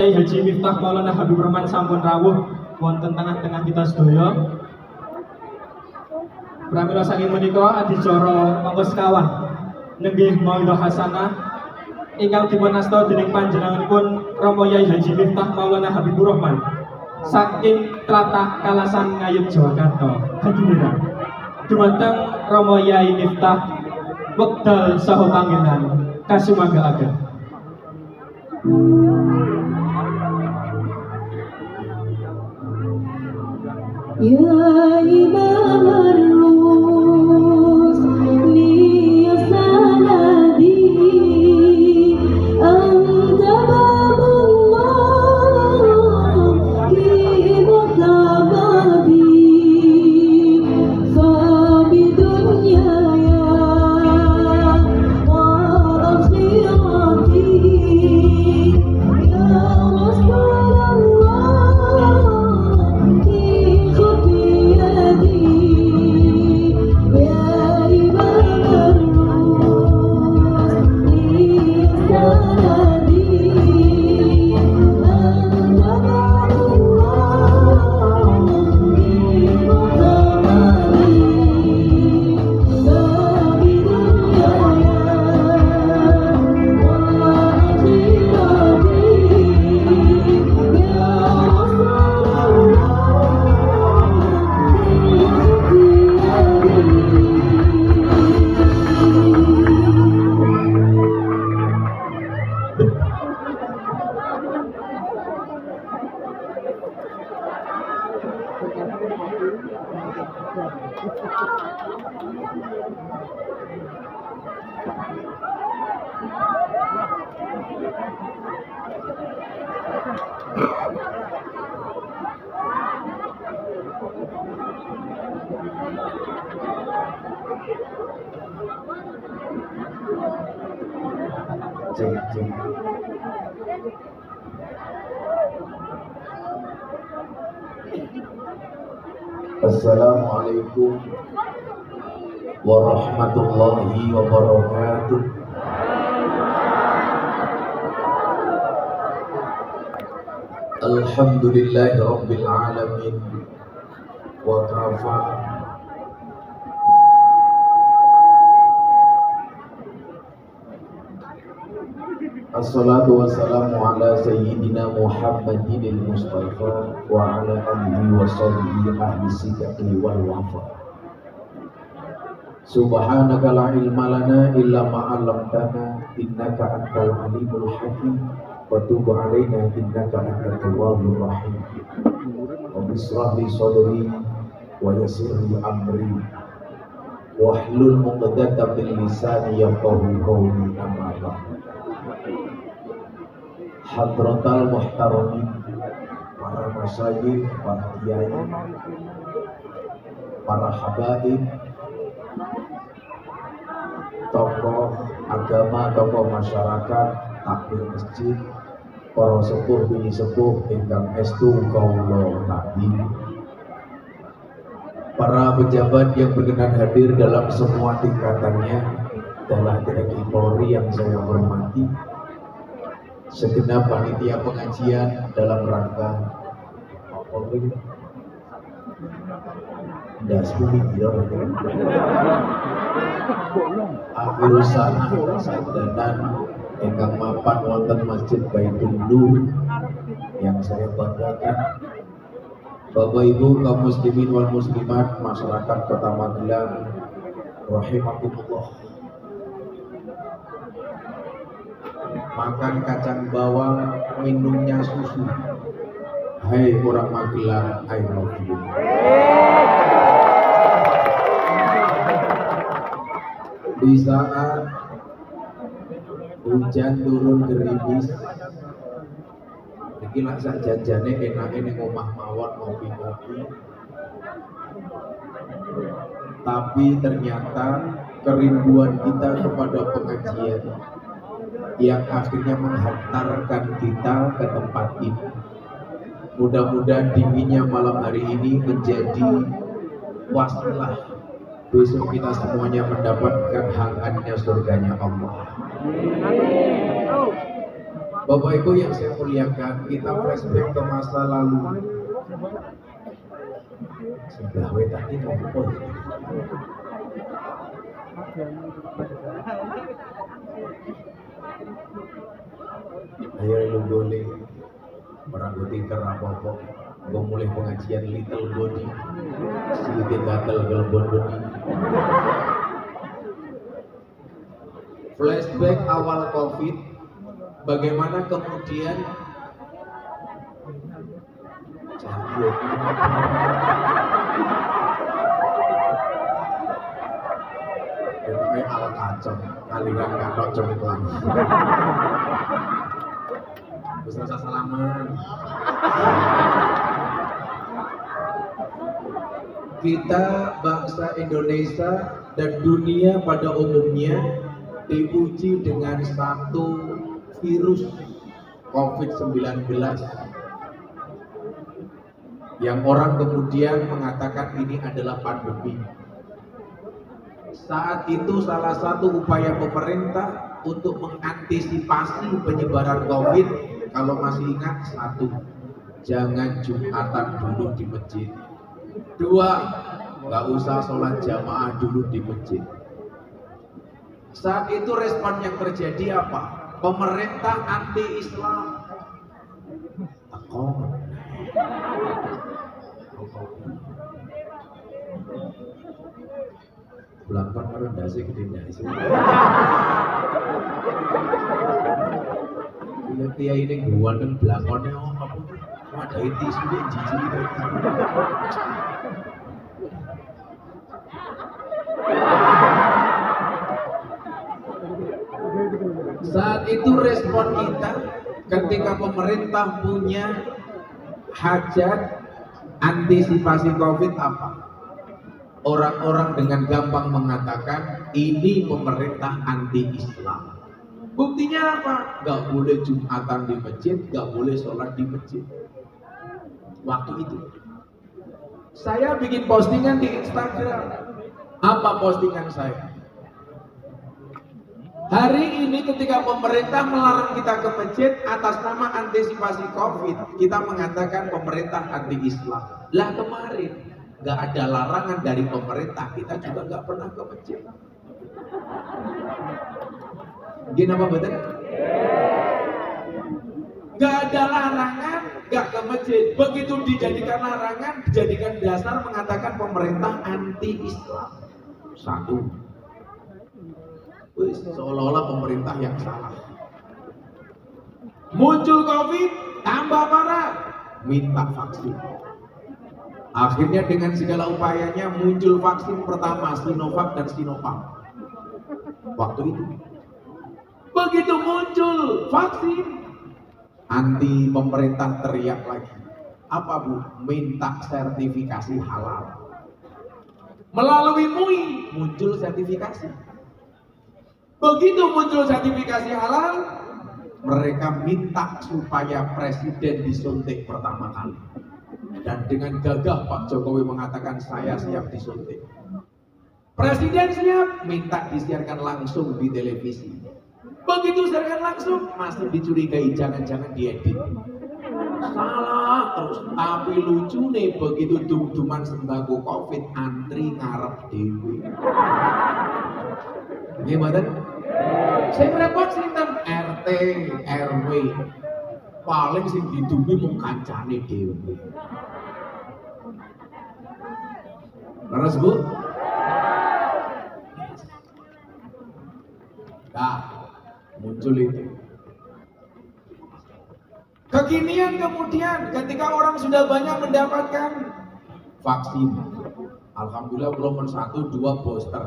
Kiai Haji Miftah Maulana Habibur Rahman sampun rawuh wonten tengah-tengah kita sedaya. Pramila saking menika adicara monggo sekawan nenggih mauidhah hasanah ingkang dipun asta dening panjenenganipun Rama Kyai Haji Miftah Maulana Habibur Rahman saking tlatah Kalasan Ngayub Jakarta. Hadirin dumateng Rama Kyai Miftah wekdal saha panggenan kasumanggaken. Ya Imam Ar-Rus li sanadi anta babullah ki mutabadi fa bidunya ya wa akhirati ya Rasulullah Assalamualaikum warahmatullahi wabarakatuh. Alhamdulillahi rabbil alamin wa kafa. Assalatu wassalamu ala sayyidina Muhammadin al-Mustafa wa ala alihi wa sahbihi ahli sidqi wal wafa. Subhanaka la ilma lana illa ma 'allamtana innaka antal alimul hakim wa tub 'alaina innaka antat tawwabur rahim. Rabbi ishrah li sadri wa yassir li amri wahlul 'uqdatam min lisani yafqahu qawli amma ba'd. Hadratal muhtaramin, para masyayikh, para kiai, para habaib, tokoh agama, tokoh masyarakat, takmir masjid, para sepuh bini sepuh ingkang estu kaula tadi, para pejabat yang berkenan hadir dalam semua tingkatannya, adalah TNI Polri yang saya hormati, segenap panitia pengajian dalam rangka akhirus sanah sandanan ingkang mapan wonten Masjid Baitul Nur yang saya banggakan. Bapak Ibu kaum muslimin wal muslimat masyarakat Kota Magelang rahimakumullah. Makan kacang bawang, minumnya susu. Hai orang Magelang, I love you. Di saat hujan turun gerimis, iki lak sak jajane enake ning omah mawon ngopi-ngopi. Tapi ternyata kerinduan kita kepada pengajian yang akhirnya menghantarkan kita ke tempat ini. Mudah-mudahan dinginnya malam hari ini menjadi wasilah besok kita semuanya mendapatkan hangatnya surganya Allah. Bapak Ibu yang saya muliakan, kita flashback ke masa lalu. Sebelah tadi ngompol. Ayo lu boleh merangkuti kerapopo. Gue mulai pengajian little body, sedikit gatel gelembon body. Flashback awal COVID, bagaimana kemudian Kayak ala kacang, aliran katok cengklang. Ustaz salaman. Kita bangsa Indonesia dan dunia pada umumnya diuji dengan satu virus COVID-19 yang orang kemudian mengatakan ini adalah pandemi. Saat itu salah satu upaya pemerintah untuk mengantisipasi penyebaran COVID, kalau masih ingat, satu, jangan Jumatan dulu di masjid. Dua, nggak usah sholat jamaah dulu di masjid. Saat itu respon yang terjadi apa? Pemerintah anti-Islam. Belakang karo ndase gede ndase. Iya ini gua dan belakangnya apa? Ada tisu dia jijik itu. Saat itu respon kita ketika pemerintah punya hajat antisipasi COVID apa? Orang-orang dengan gampang mengatakan ini pemerintah anti-Islam. Buktinya apa? Gak boleh Jumatan di masjid, gak boleh sholat di masjid. Waktu itu saya bikin postingan di Instagram. Apa postingan saya? Hari ini ketika pemerintah melarang kita ke masjid atas nama antisipasi COVID, kita mengatakan pemerintah anti-Islam. Lah kemarin nggak ada larangan dari pemerintah, kita juga nggak pernah ke masjid. Gini apa betul? Nggak ada larangan, nggak ke masjid. Begitu dijadikan larangan, dijadikan dasar mengatakan pemerintah anti-Islam. Satu, seolah-olah pemerintah yang salah. Muncul COVID, tambah parah, minta vaksin. Akhirnya dengan segala upayanya muncul vaksin pertama, Sinovac dan Sinovac. Waktu itu, begitu muncul vaksin, anti pemerintah teriak lagi. Apa Bu? Minta sertifikasi halal. Melalui MUI muncul sertifikasi. Begitu muncul sertifikasi halal, mereka minta supaya presiden disuntik pertama kali. Dan dengan gagah Pak Jokowi mengatakan saya siap disuntik. Presiden siap, minta disiarkan langsung di televisi. Begitu siarkan langsung, masih dicurigai jangan-jangan diedit. Salah terus, tapi lucu nih begitu dum-duman sembako COVID antri ngarep dewi. Gimana? Saya repot sinten RT, RW. Paling sing didumi mung kancane dhewe. Leres Bu? Nah, muncul itu. Kekinian kemudian ketika orang sudah banyak mendapatkan vaksin. Alhamdulillah belum 1, 2 booster.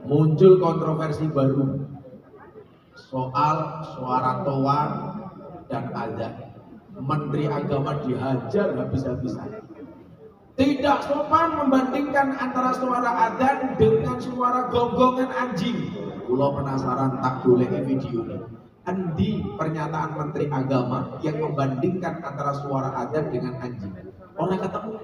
Muncul kontroversi baru soal suara toan dan azan. Menteri Agama dihajar habis-habisan. Tidak sopan membandingkan antara suara azan dengan suara gonggongan anjing. Kulo penasaran tak boleh video ini. Endi pernyataan Menteri Agama yang membandingkan antara suara azan dengan anjing? Orang ketemu.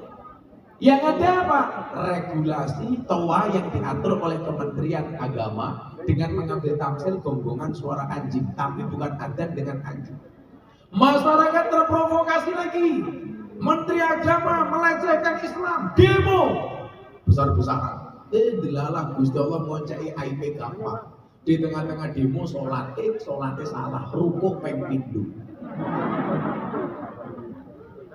Yang ada apa? Regulasi toa yang diatur oleh Kementerian Agama dengan mengambil tamsil gonggongan suara anjing, tapi bukan adzan dengan anjing. Masyarakat terprovokasi lagi. Menteri Agama melecehkan Islam, demo besar-besaran. Delalah Gusti Allah ngoncai IP gampang. Di tengah-tengah demo sholatnya salah, rukuk ping pindho.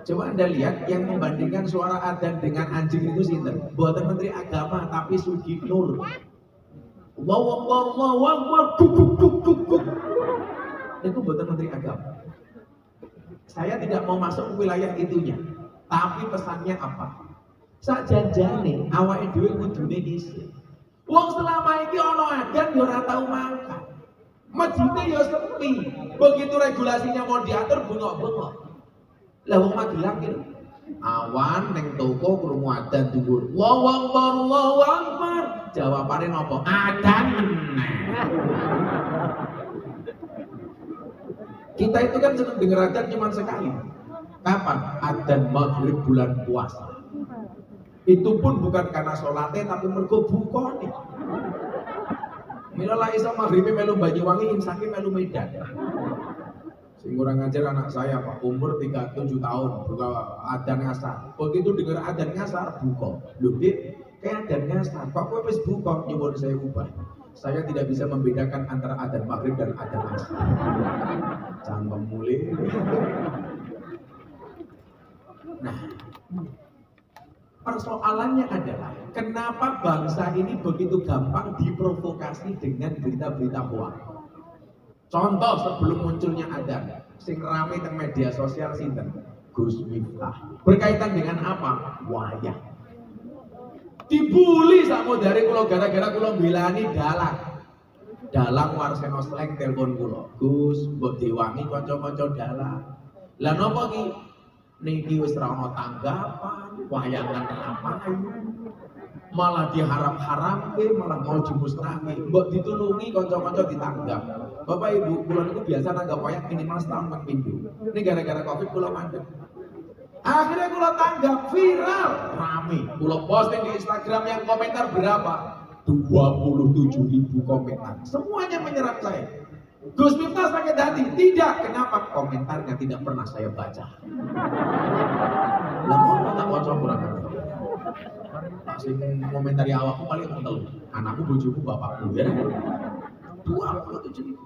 Coba Anda lihat yang membandingkan suara adzan dengan anjing itu sinten? Buatan Menteri Agama tapi Sugi Nur. Allahu Akbar, Allahu Akbar, guk. Itu buatan Menteri Agama. Saya tidak mau masuk ke wilayah itunya, tapi pesannya apa? Sakjanjane awake dhewe kudune dhisik. Wong selama iki ana adzan yo ora tau mangkat. Masjidnya yo sepi. Begitu regulasinya mau diatur bengok-bengok. Lah wong Magelang iki awan ning toko krungu adzan dhuwur. Allahu Akbar, Allahu Akbar. Jawabane napa? Adzan meneh. Kita itu kan seneng denger adzan cuma sekali. Kapan? Adzan maghrib bulan puasa. Itu pun bukan karena sholatnya tapi mergo bukane. Mila lah iso maghribe melu Banyuwangi, imsake melu Medan. Sing kurang ngajar anak saya Pak, umur 37 tahun, buka adzan ngasar. Begitu dengar adzan ngasar buka. Lho Dik, kayak adzan ngasar, kok kowe wis buka? Nyuwun saya ubah. Saya tidak bisa membedakan antara adzan maghrib dan adzan asar. Cangkem mulai. Nah, persoalannya adalah kenapa bangsa ini begitu gampang diprovokasi dengan berita-berita hoax. Contoh sebelum munculnya adzan, sing rame teng media sosial sinten? Gus Miftah. Berkaitan dengan apa? Wayang. Dibully sakmo dari kula gara-gara kula mbelani dalang. Dalang Warseno Sleng telepon kula. Gus, mbok diwangi kanca-kanca dalang. Lah napa ki? Niki wis ora ana tanggapan, wayangan ngapain? Malah diharap-harapke, malah mau dimusnahke. Mbok ditulungi kanca-kanca ditanggap. Bapak Ibu, kula niku biasa nanggap wayang minimal setahun ping pindho. Ini gara-gara Covid kula mandek. Akhirnya kula tanggap viral, rame. Kula posting di Instagram yang komentar berapa? 27.000 komentar. Semuanya menyerang saya. Gus Miftah sakit hati? Tidak. Kenapa? Komentarnya tidak pernah saya baca. Lah mau tak waca kurang ajar. Sing komentari awakku paling telu. Anakku, bojoku, bapakku ya. 27.000.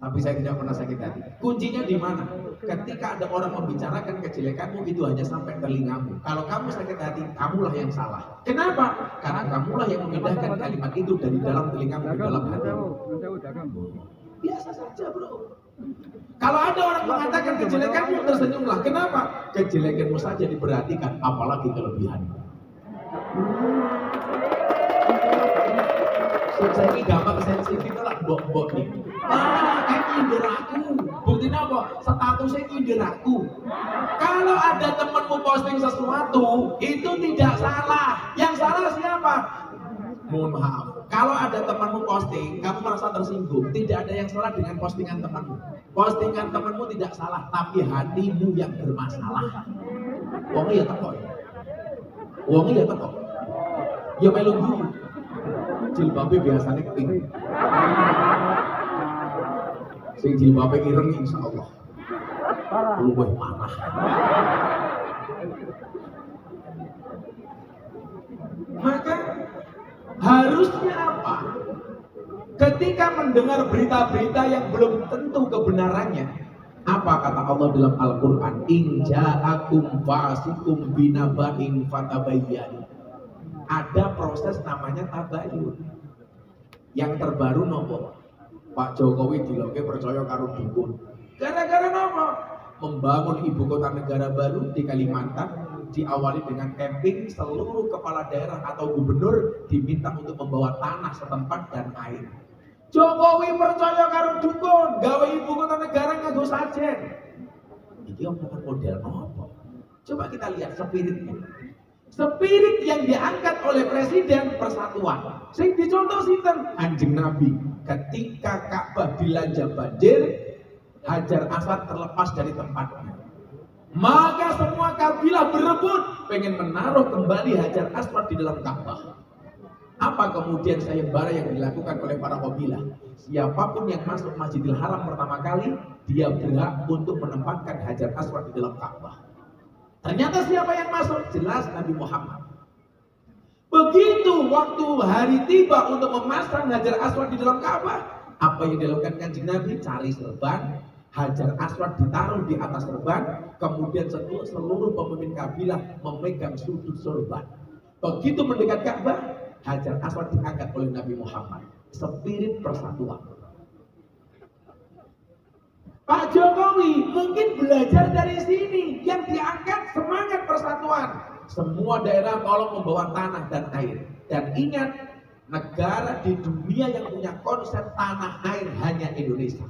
Tapi saya tidak pernah sakit hati. Kuncinya di mana? Ketika ada orang membicarakan kejelekanmu itu hanya sampai telingamu. Kalau kamu sakit hati, kamulah yang salah. Kenapa? Karena kamulah yang memindahkan kalimat itu dari dalam telingamu ke dalam hatimu. Biasa saja bro. Kalau ada orang mengatakan kejelekanmu, tersenyumlah. Kenapa? Kejelekanmu saja diperhatikan, apalagi kelebihanmu. Saya ini gampang sensitif lah, mbok-mbok nih. Kayak nyindir aku. Buktinya apa? Statusnya nyindir aku. Kalau ada temanmu posting sesuatu, itu tidak salah. Yang salah siapa? Mohon maaf. Kalau ada temanmu posting, kamu merasa tersinggung, tidak ada yang salah dengan postingan temanmu. Postingan temanmu tidak salah, tapi hatimu yang bermasalah. Wongnya ya teko. Wongnya ya teko. Ya melu guru. Jilbabnya biasanya pink. Sing jilbabnya ireng insyaallah. Luwih parah. Maka harusnya apa? Ketika mendengar berita-berita yang belum tentu kebenarannya, apa kata Allah dalam Al-Quran? In ja'akum fasikum binaba'in fatabayyanu. Ada proses namanya tabayyun. Yang terbaru nopo? Pak Jokowi diloke percaya karo dukun. Gara-gara nopo? Membangun ibu kota negara baru di Kalimantan, diawali dengan camping, seluruh kepala daerah atau gubernur diminta untuk membawa tanah setempat dan air. Jokowi percaya karo dukun, gawe ibu kota negara nganggo sajen. Iki omongan model apa? Coba kita lihat spiritnya. Spirit yang diangkat oleh presiden persatuan. Sing dicontoh sinten? Kanjeng Nabi. Ketika Ka'bah dilanda banjir, Hajar Aswad terlepas dari tempatnya. Maka semua kabilah berebut pengen menaruh kembali Hajar Aswad di dalam Ka'bah. Apa kemudian sayembara yang dilakukan oleh para kabilah? Siapapun yang masuk Masjidil Haram pertama kali, dia berhak untuk menempatkan Hajar Aswad di dalam Ka'bah. Ternyata siapa yang masuk? Jelas Nabi Muhammad. Begitu waktu hari tiba untuk memasang Hajar Aswad di dalam Ka'bah, apa yang dilakukan Kanjeng Nabi? Cari serban, Hajar Aswad ditaruh di atas serban, kemudian seluruh pemimpin kabilah memegang sudut sorban. Begitu mendekat Ka'bah, Hajar Aswad diangkat oleh Nabi Muhammad. Spirit persatuan. Pak Jokowi mungkin belajar dari sini. Yang diangkat semangat persatuan. Semua daerah tolong membawa tanah dan air. Dan ingat, negara di dunia yang punya konsep tanah air hanya Indonesia.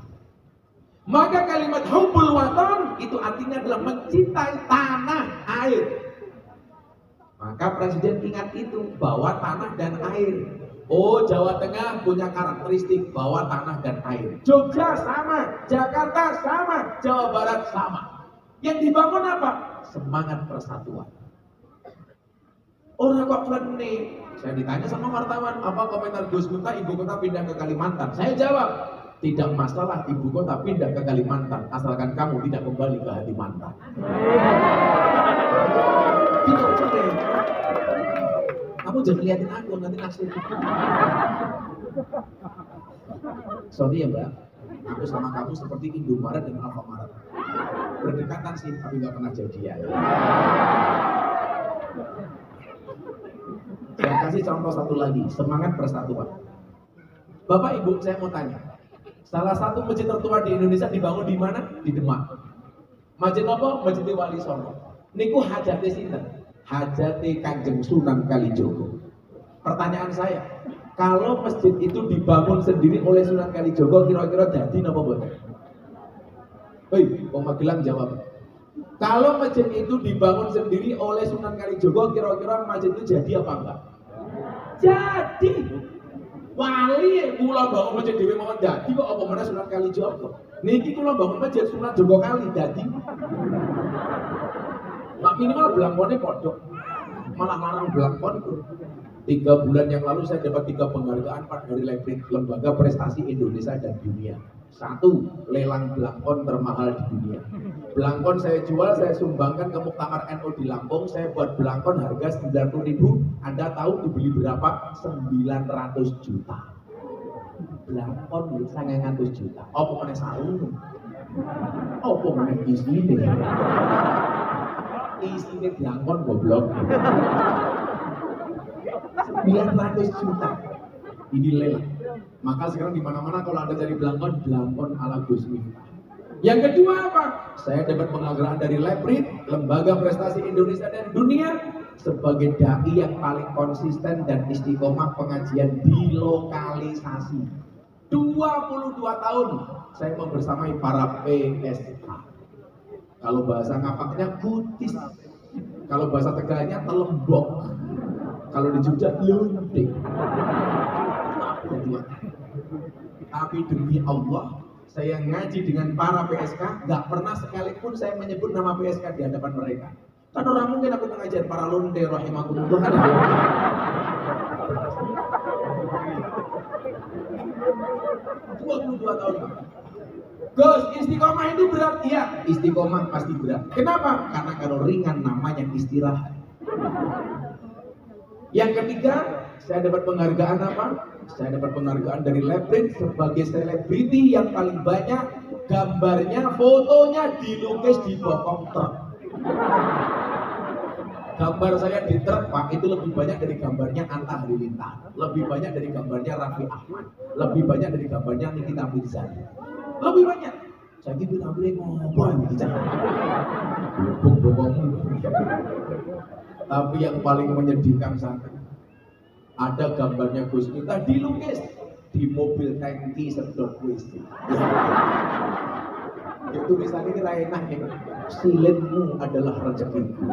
Maka kalimat hubbul watan itu artinya adalah mencintai tanah air. Maka presiden ingat itu, bawa tanah dan air. Oh, Jawa Tengah punya karakteristik bawa tanah dan air. Jogja sama, Jakarta sama, Jawa Barat sama. Yang dibangun apa? Semangat persatuan. Orang kok klenik. Saya ditanya sama wartawan, apa komentar Gus Miftah ibu kota pindah ke Kalimantan? Saya jawab, tidak masalah ibu kota pindah ke Kalimantan, asalkan kamu tidak kembali ke hati mantan. Tidak boleh. Kamu jangan liatin aku, nanti naksir. Sorry ya mbak, aku sama kamu seperti Indomaret dan Alfamaret. Berdekatan sih, tapi gak pernah jadian. Saya kasih contoh satu lagi, semangat persatuan. Bapak Ibu, saya mau tanya. Salah satu masjid tertua di Indonesia dibangun di mana? Di Demak. Masjid apa? Masjid Wali Songo. Niku hajate sinten? Hajate Kanjeng Sunan Kalijogo. Pertanyaan saya, kalau masjid itu dibangun sendiri oleh Sunan Kalijogo, kira-kira jadi napa mboten? Hei, Om Magelang jawab. Kalau masjid itu dibangun sendiri oleh Sunan Kalijogo, kira-kira masjid itu jadi apa enggak? Jadi. Wali kula bangun masjid dhewe mawon dadi kok apa meneh Sunan Kalijogo. Niki kula bangun masjid Sunan Jogo Kali dadi. Mak minimal belangkonnya kodok. Malah larang belangkon itu. 3 bulan yang lalu saya dapat 3 penghargaan dari Lembaga Prestasi Indonesia dan Dunia. 1, lelang belangkon termahal di dunia. Belangkon saya jual, saya sumbangkan ke Muktamar NU di Lampung. Saya buat belangkon harga 90.000. Anda tahu dibeli berapa? 900 juta. Belangkon 900 juta. Apa meneh sarung? Apa meneh isine? Isine belangkon goblok. 900 juta. Ini lelang. Maka sekarang di mana-mana kalau Anda cari belangkon, belangkon ala Gus Miftah. Yang kedua apa? Saya dapat penghargaan dari LEPRID, Lembaga Prestasi Indonesia dan Dunia, sebagai dai yang paling konsisten dan istiqomah pengajian di lokalisasi. 22 tahun saya membersamai para PSK. Kalau bahasa ngapaknya kutis, kalau bahasa Tegalnya telembok, kalau di Jogja lunting. Tapi demi Allah, saya ngaji dengan para PSK, gak pernah sekalipun saya menyebut nama PSK di hadapan mereka. Kan orang mungkin aku mengajar para lonte rahimakumullah. 22 tahun. Gus, istiqomah itu berat? Iya, istiqomah pasti berat. Kenapa? Karena kalau ringan namanya istirahat. Yang ketiga, saya dapat penghargaan apa? Saya dapat penghargaan dari LEPRID sebagai selebriti yang paling banyak gambarnya, fotonya dilukis di bokong truk. Gambar saya di truk, Pak, itu lebih banyak dari gambarnya Anta Halilintar, lebih banyak dari gambarnya Raffi Ahmad, lebih banyak dari gambarnya Nikita Mirzani. Lebih banyak. Saya gitu tampilnya ngomong gitu. Bokong-bokong. Tapi yang paling menyedihkan satu, ada gambarnya Gus Miftah dilukis di mobil tangki sedot WC. Itu tulisannya ini enak ya. Silitmu adalah rezekiku.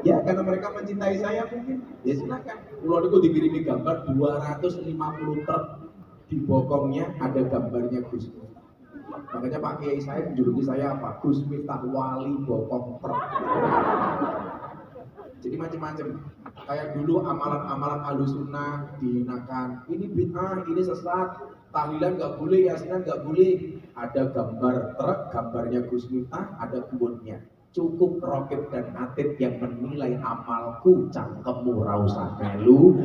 Ya karena mereka mencintai saya mungkin. Ya silakan. Pulau itu dikirimi gambar 250 truk di bokongnya ada gambarnya Gus Miftah. Makanya Pak Kiai saya menjuluki saya apa? Gus Miftah wali bokong truk. Jadi macam-macam. Kayak dulu amalan-amalan Ahlussunnah dihinakan. Ini bid'ah, ini sesat. Tahlilan nggak boleh, yasinan nggak boleh. Ada gambar truk, gambarnya Gus Miftah, ada quote-nya. Cukup Rokib dan Atid yang menilai amalku, cangkemmu ra usah melu.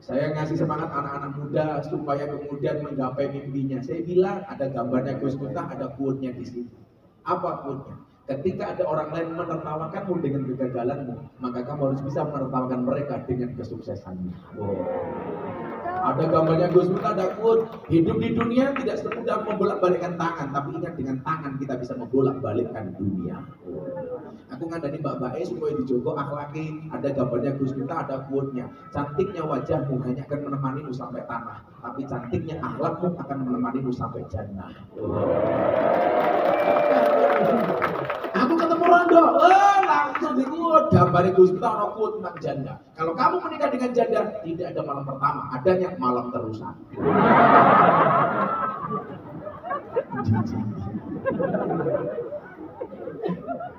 Saya ngasih semangat anak-anak muda supaya kemudian menggapai mimpinya. Saya bilang ada gambarnya Gus Miftah, ada quote-nya di sini. Apa quote-nya? Ketika ada orang lain menertawakanmu dengan kegagalanmu, maka kamu harus bisa menertawakan mereka dengan kesuksesanmu. Oh. Ada gambarnya Gus Miftah, ada quote, hidup di dunia tidak semudah membolak-balikkan tangan, tapi ingat dengan tangan kita bisa membolak-balikkan dunia. Oh. Aku ngandani Mbak Bae supaya dijogo akhlaki, ada gambarnya Gus Miftah, ada quote-nya. Cantiknya wajahmu hanya akan menemanimu sampai tanah, tapi cantiknya akhlakmu akan menemanimu sampai jannah. Oh. Aku ketemu Rondo, langsung ikut gambarnya Gus Miftah ono quote tentang janda. Kalau kamu menikah dengan janda, tidak ada malam pertama, adanya malam terusan.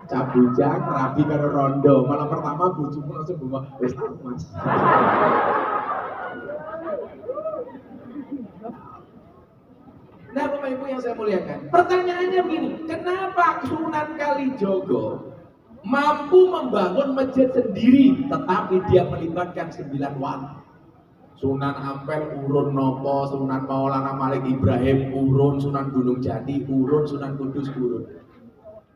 Cabujang rabi karo Rondo, malam pertama bojomu langsung bawa wis Mas. Nah, Bapak Ibu yang saya muliakan, pertanyaannya begini, kenapa Sunan Kalijogo mampu membangun masjid sendiri, tetapi dia melibatkan 9 wali? Sunan Ampel urun nopo, Sunan Maulana Malik Ibrahim urun, Sunan Gunung Jati urun, Sunan Kudus urun.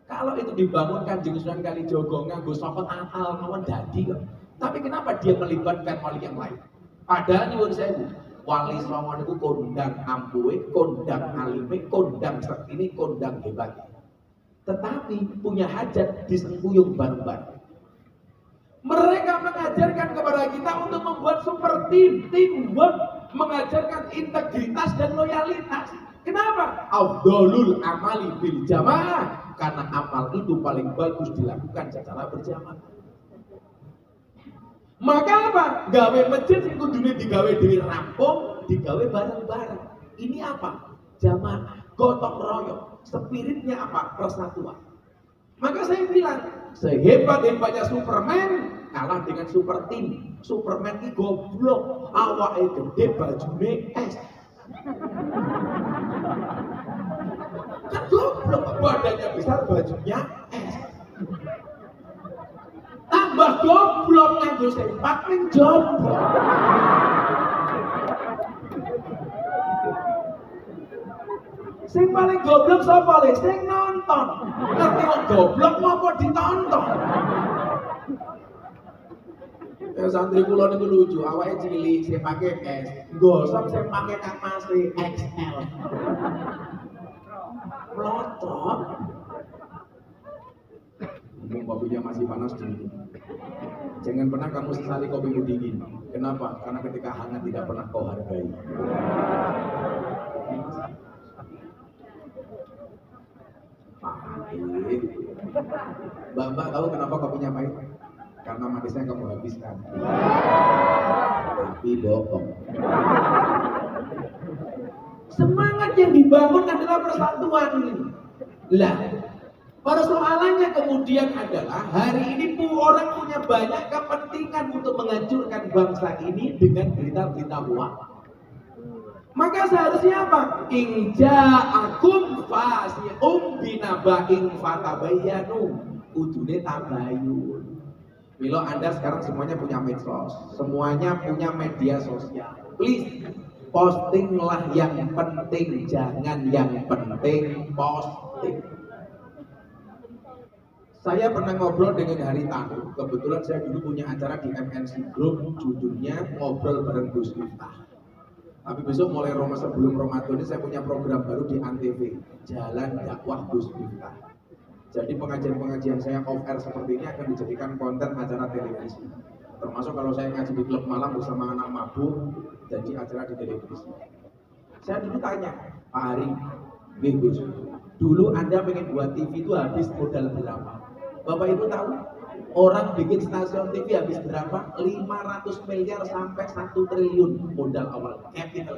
Kalau itu dibangunkan jeung Sunan Kalijogo nganggo sopet atal mawon dadi kok. Tapi kenapa dia melibatkan wali yang lain? Padahal nyuwun sewu, wali Songon itu kondang ampuhe, kondang alime, kondang sekini, kondang hebat. Tetapi punya hajat disengkuyung bareng-bareng. Mereka mengajarkan kepada kita untuk membuat super teamwork, mengajarkan integritas dan loyalitas. Kenapa? Afdholul amali bil jamaah, karena amal itu paling bagus dilakukan secara berjamaah. Maka apa? Gawe masjid sing kudune digawe dhewe rampung, digawe bareng-bareng. Ini apa? Jamaah, gotong royong. Spiritnya apa? Persatuan. Maka saya bilang, sehebat-hebatnya Superman kalah dengan super team. Superman ini goblok, awake gede, bajune es. Kan goblok, badannya besar, bajunya es. Tambah goblok nganggo sempak ning jomblo. Sing paling goblok sapa le? Sing nonton. Ngerti kok goblok ngopo ditonton. Ya santri kula niku lucu, awake cilik, sing pake S, gosok sing pake kapase XL. Melotot. Mumpung kopinya masih panas dingin. Jangan pernah kamu sesali kopimu dingin. Kenapa? Karena ketika hangat tidak pernah kau hargai. Mbak tahu kenapa kopinya pahit? Karena manisnya kamu habiskan. Tapi bohong. Semangat yang dibangun adalah persatuan ini. Lah, persoalannya kemudian adalah hari ini orang punya banyak kepentingan untuk menghancurkan bangsa ini dengan berita-berita hoax. Maka seharusnya apa? Inja'akum fasiqum binaba'in fatabayyanu. Kudune tabayun. Milo Anda sekarang semuanya punya medsos, semuanya punya media sosial. Please postinglah yang penting, jangan yang penting posting. Saya pernah ngobrol dengan Haritanu. Kebetulan saya dulu punya acara di MNC Group, judulnya Ngobrol Bareng Gus Miftah. Tapi besok mulai sebelum Ramadan ini saya punya program baru di Antv, Jalan Dakwah Gus Miftah. Jadi pengajian-pengajian saya off air seperti ini akan dijadikan konten acara televisi. Termasuk kalau saya ngaji di klub malam bersama anak mabuk, jadi acara di televisi. Saya dulu tanya, Pak Hari, Gus, dulu Anda pengen buat TV itu habis modal berapa? Bapak Ibu tahu? Orang bikin stasiun TV habis berapa? 500 miliar sampai 1 triliun modal awal capital.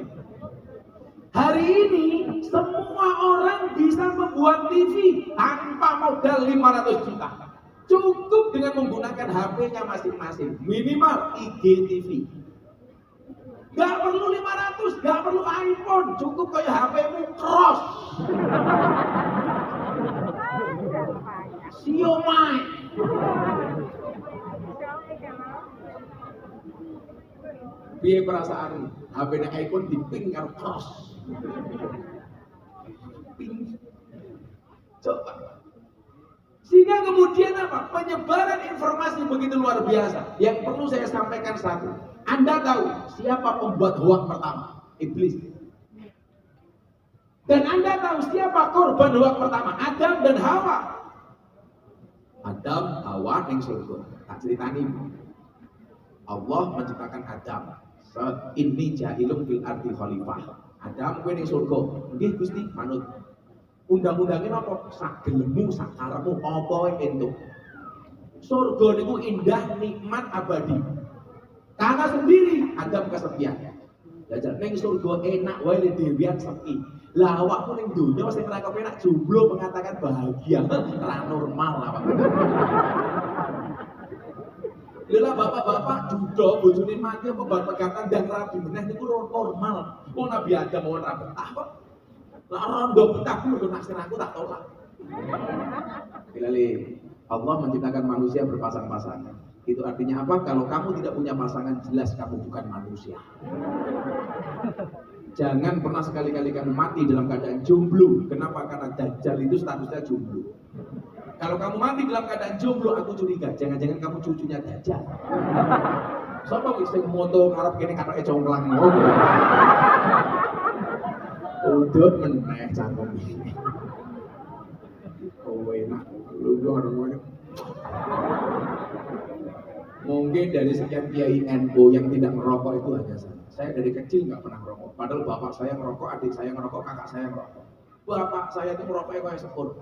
Hari ini semua orang bisa membuat TV tanpa modal 500 juta. Cukup dengan menggunakan HP-nya masing-masing. Minimal IGTV. Gak perlu 500, gak perlu iPhone. Cukup kayak HP-mu cross. Siomay. Piye perasaan HP-nya iPhone diping karo cross. Ping. Coba. Sehingga kemudian apa? Penyebaran informasi begitu luar biasa. Yang perlu saya sampaikan satu. Anda tahu siapa pembuat hoak pertama? Iblis. Dan Anda tahu siapa korban hoak pertama? Adam dan Hawa. Adam, Hawa ning surga. Tak ceritani. Allah menciptakan Adam. Inni jahilun fil ardi khalifah. Adam kowe ning surga. Nggih Gusti, manut. Undang-undangnya apa? Sak gelemu, sak karepmu apa wae entuk. Surga niku indah, nikmat abadi. Karena sendiri Adam kesepian. Jajal ning surga enak wae dhewean sepi. Lah awakmu ning donya sing ora kepenak jomblo mengatakan bahagia. Ora normal awakmu. Lha bapak-bapak judo bojone mati apa bar pegatan dan rabi meneh niku normal. Wong Nabi Adam ora betah kok. Lah rondo betah kudu naksir aku tak tolak. Bilali, Allah menciptakan manusia berpasang-pasangan. Itu artinya apa? Kalau kamu tidak punya pasangan, jelas kamu bukan manusia. Jangan pernah sekali-kali kamu mati dalam keadaan jomblo. Kenapa? Karena Dajjal itu statusnya jomblo. Kalau kamu mati dalam keadaan jomblo, aku curiga. Jangan-jangan kamu cucunya Dajjal. Sopo wis sing moto ngarep kene katoke congklang ngono. Udut meneh cangkem ini. Oh enak, lu ngono. Mungkin dari sekian kiai NU yang tidak merokok itu hanya saya. Saya dari kecil nggak pernah merokok. Padahal bapak saya merokok, adik saya merokok, kakak saya merokok. Bapak saya itu merokoknya kayak sepur.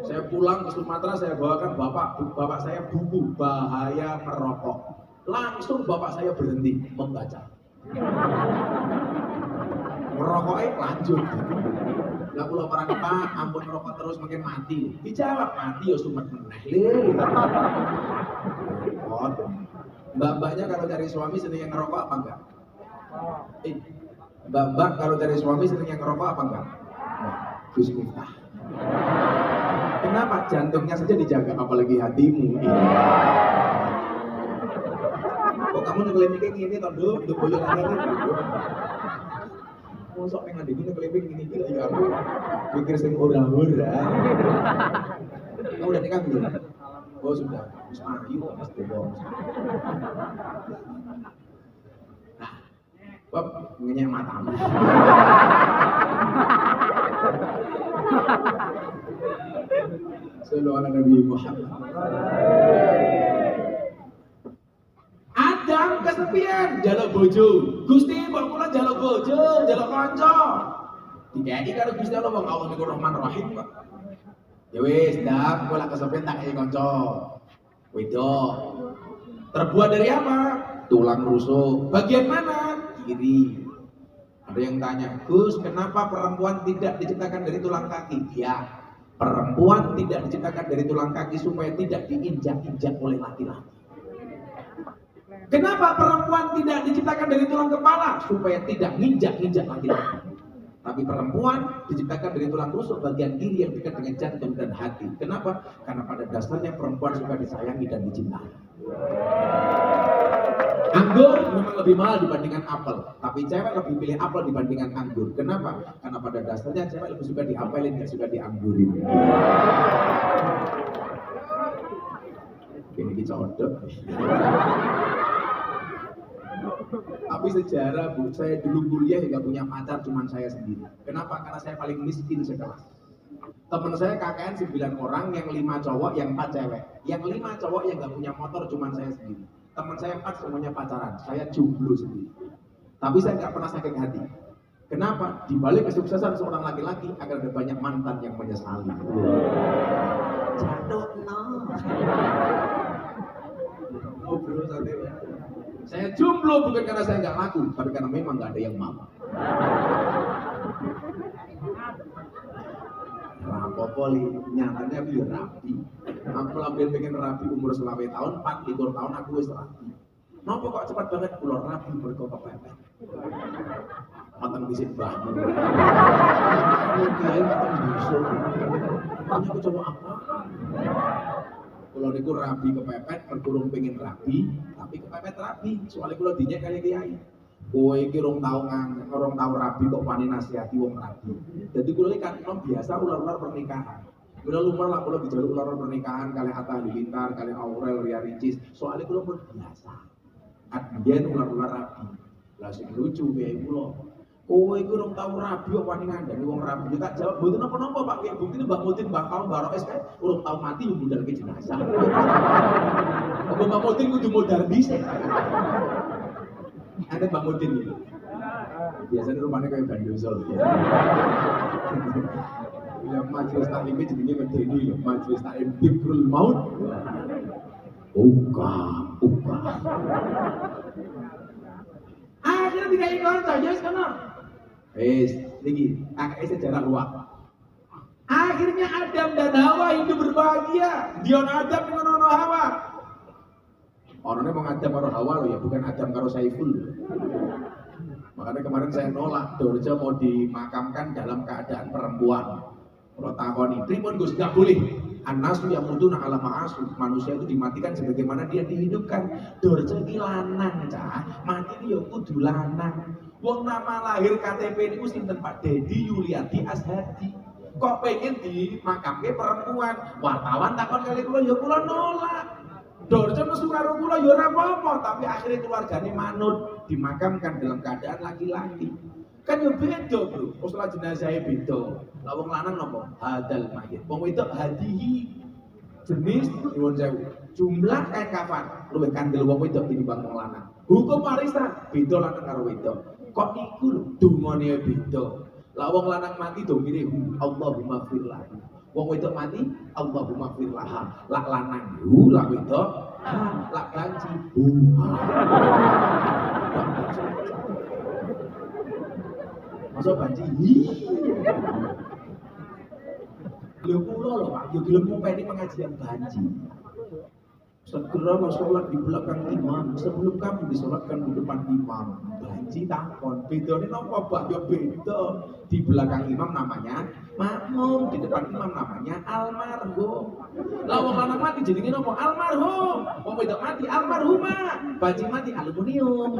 Saya pulang ke Sumatera, saya bawakan bapak saya buku bahaya merokok. Langsung bapak saya berhenti membaca. Merokoknya lanjut. Lah kula parang Pak, ampun merokok terus makin mati. Dijawab mati ya sumet meneh lho. Mbak-mbaknya kalau cari suami seneng yang ngerokok apa enggak? Mbak-mbak kalau cari suami seneng yang ngerokok apa enggak? Gus Miftah. Kenapa? Jantungnya saja dijaga, apalagi hatimu. Kok kamu ngekelipin gini tondo, untuk boyo lagi gitu. Mosok pengen dhewe ngekelipin gini iki ya aku pikir sing ora-ora. Kamu udah nikah belum? Oh sudah, wis mati kok Mas Dewo. Nah, Bob ngenyek matamu. Sallallahu alaihi Nabi Muhammad. Adam kesepian, jaluk bojo. Gusti, mbok kula jaluk bojo, jaluk kanca. Dikeki karo Gusti Allah wong Allah niku Rahman Rahim kok. Ya wis, dak, kula kesepian tak kei kanca. Wedok. Terbuat dari apa? Tulang rusuk. Bagian mana? Kiri. Ada yang tanya, Gus, kenapa perempuan tidak diciptakan dari tulang kaki? Ya, perempuan tidak diciptakan dari tulang kaki supaya tidak diinjak-injak oleh laki-laki. Kenapa perempuan tidak diciptakan dari tulang kepala? Supaya tidak nginjak-injak laki-laki. Tapi perempuan diciptakan dari tulang rusuk bagian kiri yang dekat dengan jantung dan hati. Kenapa? Karena pada dasarnya perempuan suka disayangi dan dicintai. Anggur memang lebih mahal dibandingkan apel, tapi cewek lebih pilih apel dibandingkan anggur. Kenapa? Karena pada dasarnya cewek lebih suka diapelin, nggak suka dianggurin. Ini dicodok. Tapi sejarah Bu, saya dulu kuliah nggak punya pacar, cuma saya sendiri. Kenapa? Karena saya paling miskin sekelas. Temen saya KKN 9 orang, yang 5 cowok, yang 4 cewek. Yang 5 cowok yang nggak punya motor, cuma saya sendiri. Teman saya 4 semuanya pacaran, saya jomblo sendiri. Tapi saya nggak pernah sakit hati. Kenapa? Di balik kesuksesan seorang laki-laki akan ada banyak mantan yang menyesali. Jatuh no. Ngobrol santai. Saya jomblo bukan karena saya nggak laku, tapi karena memang nggak ada yang mau. Rapopoli nyatanya biar rapi. Aku lambil pengen rabi umur 20 tahun, 24 tahun aku wis rabi. Napa kok cepat banget kula rabi mergo kepepet. Mateng dhisik mbahmu. Kiai mateng dhisik. Tanya ku coba apa? Kula niku rabi kepepet, perkurung pengen rabi, tapi kepepet rabi. Soalnya kula dinyek kali kiai. Kowe iki rong tau rabi kok wani nasihati wong rabi. Jadi kula iki kan biasa ular-ular pernikahan. Kula lumrah lah kula dijaluk ular pernikahan kali Atta Halilintar, kali Aurel Ria Ricis. Soalnya kula pun biasa. Adien ular-ular rabi. Lah sing lucu kiai kula. Kowe iku rong tau rabi kok wani ngandani wong rabi. Ya tak jawab mboten napa-napa Pak. Kiai buktine Mbak Mutin bakal Mbak Roes kae urung tau mati yo budalke jenazah. Apa Mbak Mutin kudu modal dhisik. Ada Mbak Mutin itu. Biasanya rumahnya kayak Bandosol. Ya majelis taklim jenenge medeni lho, majelis taklim Dhikrul Maut. Uka. Akhirnya dikai kanca, ya wis kono. Wis, niki kakek sejarah ruwak. Akhirnya Adam dan Hawa hidup berbahagia. Dion Adam dengan ono Hawa. Orangnya mau Adam karo Hawa loh ya, bukan Adam karo Saiful. Makanya kemarin saya nolak Dorja mau dimakamkan dalam keadaan perempuan. Kalau takoni, pripun Gus gak boleh. An-nasu yamutuna ala ma'asu. Manusia itu dimatikan sebagaimana dia dihidupkan. Dorja iki lanang cah, mati iki ya kudu lanang. Wong nama lahir KTP niku sinten Pak Dedi Yuliati Ashadi. Kok pengen dimakamke perempuan? Wartawan takon kali kula ya kula nolak. Dorja nesu karo kula ya ora apa-apa, tapi akhirnya keluargane manut dimakamkan dalam keadaan laki-laki. Kan yo beda, Bro. Masalah jenazahnya beda. Lah wong lanang napa? Hadal mayit. Wong wedok hadihi. Jenis nyuwun sewu. Jumlah kain kafan luwih kandel wong wedok tinimbang wong lanang. Hukum warisan beda lanang karo wedok. Kok iku lho dungane beda. Lah wong lanang mati domire Allahumma firlah. Wong wedok mati Allahumma firlah. Lak lanang lak wedok lak banci. Masa banci lho kula lho Pak, yo gelem ngopeni pengajian banci. Segera sholat di belakang imam, sebelum kamu disolatkan di depan imam. Banci takon, bedane napa Pak? Yo beda. Di belakang imam namanya makmum, di depan imam namanya almarhum. Lah wong lanang mati jenenge napa? Almarhum. Wong wedok mati almarhumah. Banci mati aluminium.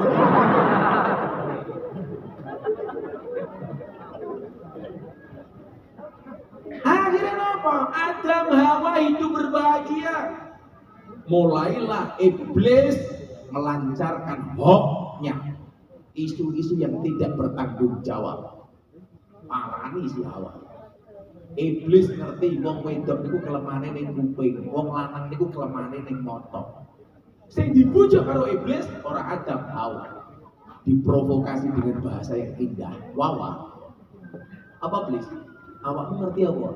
Akhirnya apa? Adam Hawa hidup berbahagia. Mulailah iblis melancarkan hoaxnya, isu-isu yang tidak bertanggung jawab. Parani si Hawa. Iblis ngerti wong wedok niku kelemahane ning kuping, wong lanang niku kelemahane ning mata. Sing dibujuk karo iblis ora Adam Hawa. Diprovokasi dengan bahasa yang indah. Wawa. Apa iblis? Awakmu ngerti apa?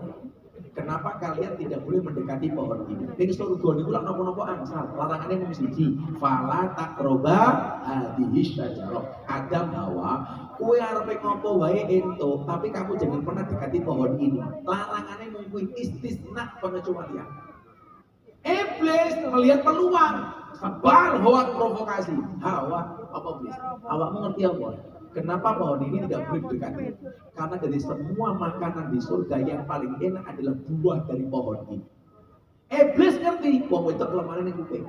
Kenapa kalian tidak boleh mendekati pohon ini? Ning surga niku lak napa-napa angsal. Larangane mung siji, fala taqroba hadhihi syajarah. Adam Hawa, kowe arepe ngopo wae entuk, tapi kamu jangan pernah dekati pohon ini. Larangane mung kuwi istisna pengecualian. Iblis melihat peluang, sebar hoak provokasi. Hawa, apa iblis? Awakmu ngerti apa? Kenapa pohon ini tidak boleh didekati? Karena dari semua makanan di surga yang paling enak adalah buah dari pohon ini. Iblis ngerti, wong wedok kelemahan ning kuping.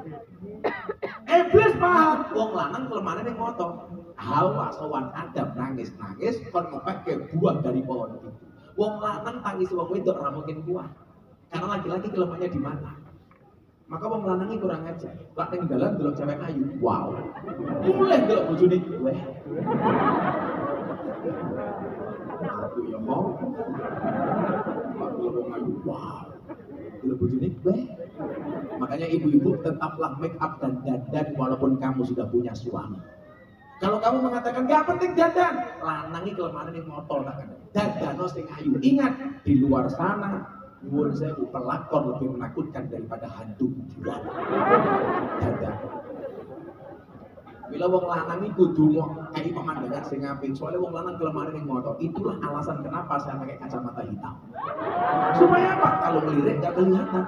Iblis paham, wong lanang kelemahan ning mata. Hawa sowan Adam nangis-nangis kon ngepeke buah dari pohon itu. Wong lanang tangis wong wedok ora mungkin kuat. Karena laki-laki kelemahannya di mana? Maka wong lanang iki kurang ajar. Lak ning dalan delok cewek ayu. Wow. Mulai delok bojone, weh. Aku ya mau. Aku delok ayu. Wow. Delok bojone, weh. Makanya ibu-ibu tetaplah make up dan dandan walaupun kamu sudah punya suami. Kalau kamu mengatakan gak penting dandan, lanangi kelemahan ning motor tak ada. Dandano sing ayu. Ingat, di luar sana nyuwun sewu pelakon lebih menakutkan daripada hantu kuburan. Dandan. Bila wong lanang iku kudu mau kayak pemandangan sing apik. Soalnya wong lanang kelemahan ning motor. Itulah alasan kenapa saya pakai kacamata hitam. Supaya apa? Kalau ngelirik nggak kelihatan.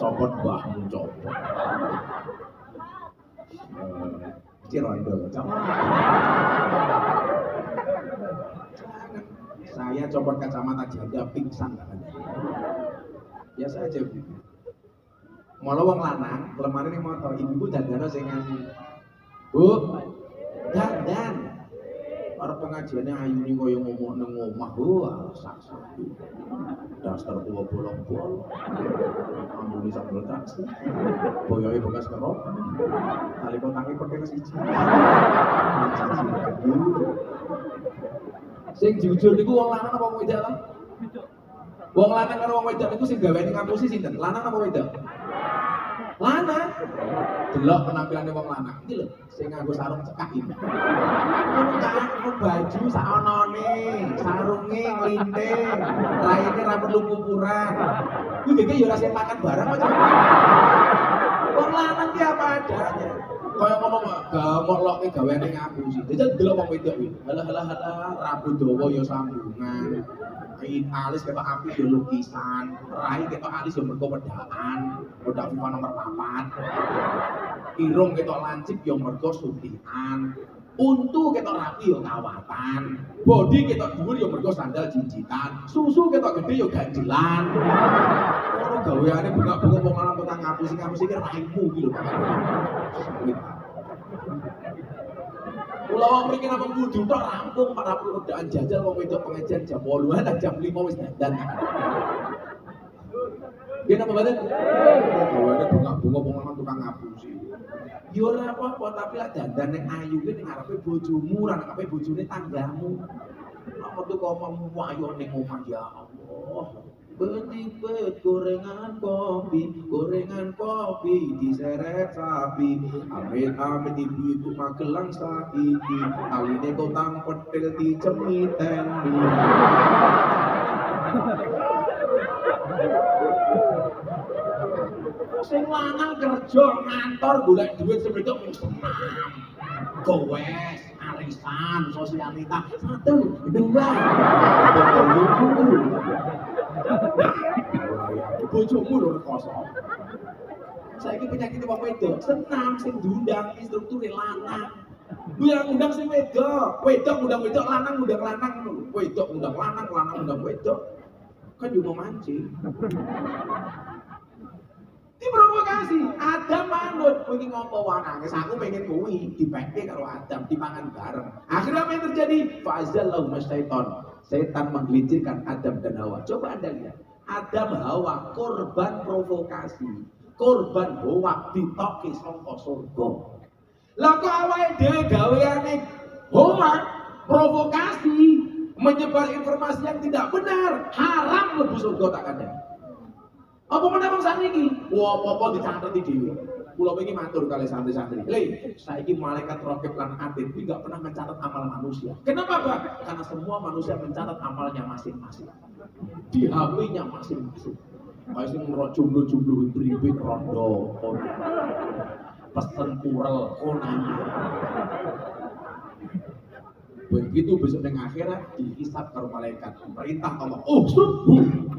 Copot bahmu copot. Cirondol, jangan. Saya copot kacamata jaga pingsan kan. Biasa aja Bu. Malah wong lanang, kelemahan ning motor, ibu dandana sing ngene. Bu, dandan. Arep pengajiane ayune koyo ngomong nang omah, sak-sak. Dasar tua bolong-bolong. Ambune sambel taksi. Boyoke bekas kerok. Tali kotange pakai siji. Sing jujur niku wong lanang apa wong wedok ta? Wong lanang karo wong wedok niku sing gaweane ngapusi sinten? Lanang apa wedok? Lanang. Delok penampilane wong lanang. Iki lho, sing nganggo sarung cekak iki. Ngono baju sak onone, sarunge nglinting, raine ra perlu kukuran. Kuwi iki ya ora sing makan barang aja. Wong lanang ki apa adanya. Kaya ngomong gamok loke gaweane ngapusi. Dadi delok wong wedok iki. Halah rambut dawa ya sambungan. Alis ketok api ya lukisan, rai ketok alis ya mergo wedaan, wedak FIFA nomor 4. Irung ketok lancip ya mergo suntikan. Untu ketok rapi ya kawatan. Bodi ketok dhuwur ya mergo sandal jinjitan. Susu ketok gede ya ganjelan. Ngono gaweane bengak-bengok wong lanang kok ngapusi iki raimu iki lho. Kula mriki napa kudu tok rampung 40 wedaan jajal wong wedok pengajian jam 8 lah jam 5 wis dandan. Nggih napa mboten? Gaweane bengak-bengok wong lanang tukang ngapusi. Ya ora apa-apa tapi lek dandan ning ayu ki ning ngarepe bojomu, ra ning ngarepe bojone tanggamu. Nek metu kok omong wayo ning omah ya Allah. Betipet gorengan kopi diseret sapi. Amit ibu magelang saiki. Aline kotang petil dicemiten. Sing lanang kerja ngantor golek duit sepedok mung senam. Gowes, arisan, sosialita, 1, 2. Bojomu lho rekoso. Saiki penyakit wong wedok, senam sing diundang instrukture lanang. Yang undang sing wedok, undang wedok, lanang undang lanang ngono. Wedok undang lanang, lanang undang wedok. Kan yo mancing. Diprovokasi, Adam manut, kowe iki ngopo wae nangis, aku pengen kuwi dipeke karo Adam dipangan bareng. Akhirnya apa yang terjadi? Fa'azallahu masyaiton. Setan menggelincirkan Adam dan Hawa. Coba Anda lihat. Adam Hawa korban provokasi. Korban hoak ditoki saka surga. Lah kok awake dhewe gaweane hoak, provokasi, menyebar informasi yang tidak benar, haram mlebu surga tak kandhani. Apa menapa sakniki? Wah, apa dicatet dhewe. Kula wingi matur kali santri-santri. Saiki malaikat raqib lan atid iki enggak pernah mencatat amal manusia. Kenapa, Pak? Karena semua manusia mencatat amalnya masing-masing. Di HP-nya masing-masing. Kayak sing jumlah-jumlah pribit rondo, pesen purel, konanya. Begitu besok yang akhirat dihisab karo malaikat. Perintah Allah,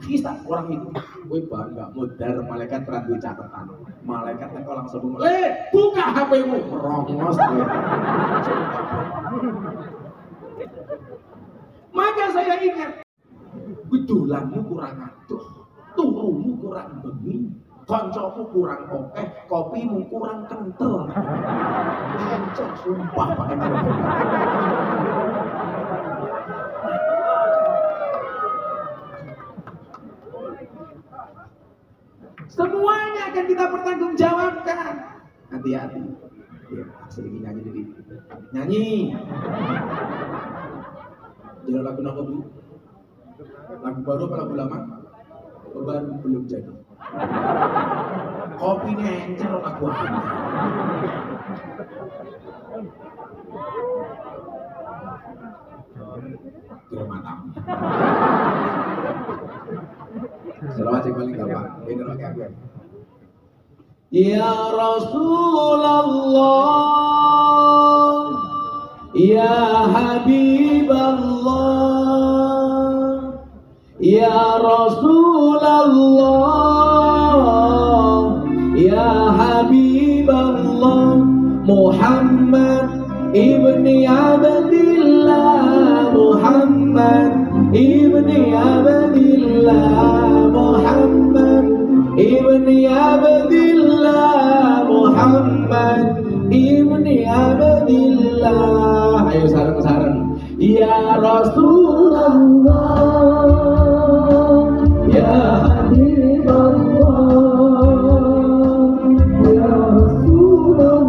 hisab orang itu. Kowe bangga modar malaikat ora duwe catatan. Malaikat teko langsung buka HP-mu. Rongos kowe. Maka saya ingat, dolanmu kurang adoh, turumu kurang bengi, kancamu kurang okeh, kopimu kurang kental. Hancur sumpah Pak Emang. Semuanya akan kita pertanggungjawabkan. Hati-hati. Ya, sering nyanyi jadi. Nyanyi. Jadi lagu apa Bu? Lagu baru apa lagu lama? Baru belum jadi. Kopinya encer lagu apa? Mantap. Selawat yang paling gampang. Bener lagi aku. Ya Rasulullah, Ya Habiballah, Ya Rasulullah, Ya Habiballah, Muhammad ibni Abdillah, Muhammad ibni Abdillah, Muhammad ibni Abdillah, Muhammad ibni Abdillah. Ayo sareng-sareng. Ya Rasulullah, Ya Habiballah, Ya Rasulullah,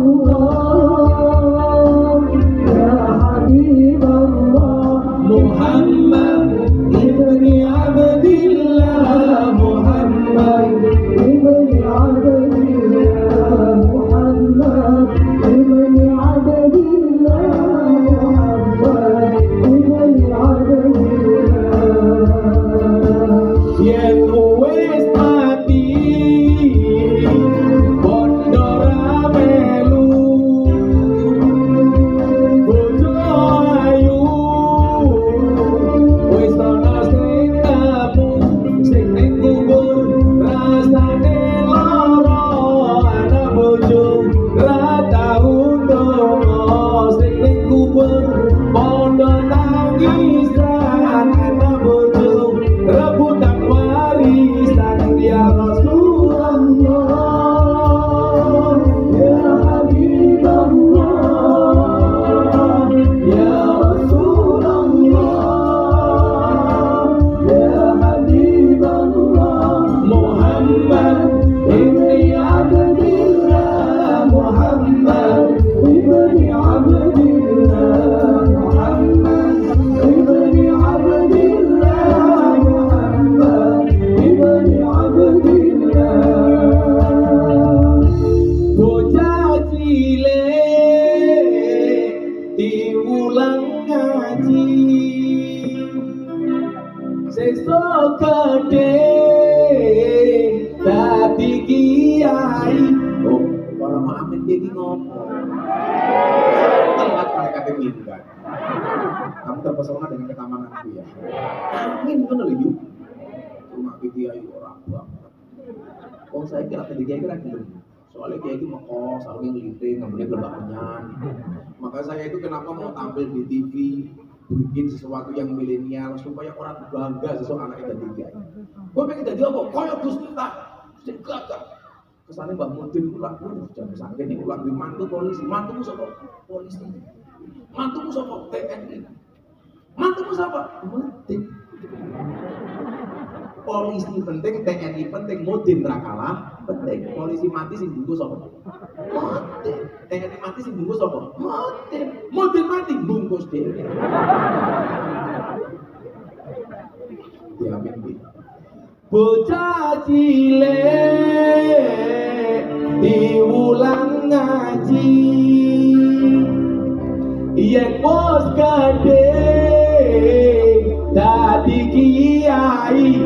Ya Habiballah, Muhammad ibni Abdillah, Muhammad ibni Abdillah, Muhammad ibni Abdillah, Muhammad ibni Abdillah. Yen wis mati bondo ra melu, bojo ayu wis ana sing kamu, sing ning kubur rasane lara, ana bojo ra tau ndonga, sing ning kubur bondo nangisan, ana bojo rebutan warisan. Ya Rasulullah, Ya Habiballah, Ya Rasulullah, Ya Habiballah, Muhammad ibni Abdillah, Muhammad ibni Abdillah, Muhammad ibni Abdillah, Muhammad ibni Abdillah. Bocah cilik diulang ngaji, sesuk gede dadi kiai. Oh, para amin iki ngopo? Telat mereka begitu kan. Kamu terpesona dengan ketamananku ya. Amin bener yuk. Cuma kiai orang banget. Oh saya kira tadi kiai kira gitu. Soalnya kiai itu mau selalu ngelinting, nggak boleh berbakanyan. Maka saya itu kenapa mau tampil di TV, bikin sesuatu yang milenial supaya orang bangga sesuatu anaknya jadi kiai. Gue pengen jadi apa? Koyok Gus Miftah, sing gagah. Kesannya Mbak Mudin ulang, jangan sakit nih ulang di mantu polisi, mantumu siapa? Polisi. Mantumu siapa? TNI. Mantumu siapa? Mudin. Polisi penting, TNI penting, Mudin ra kalah penting. Polisi mati sing bungkus apa? Mudin. TNI mati sing bungkus apa? Mudin. Mudin mati bungkus dhewe. Diamin iki. Bocah cilik diulang ngaji, yen wis gede dadi kiai.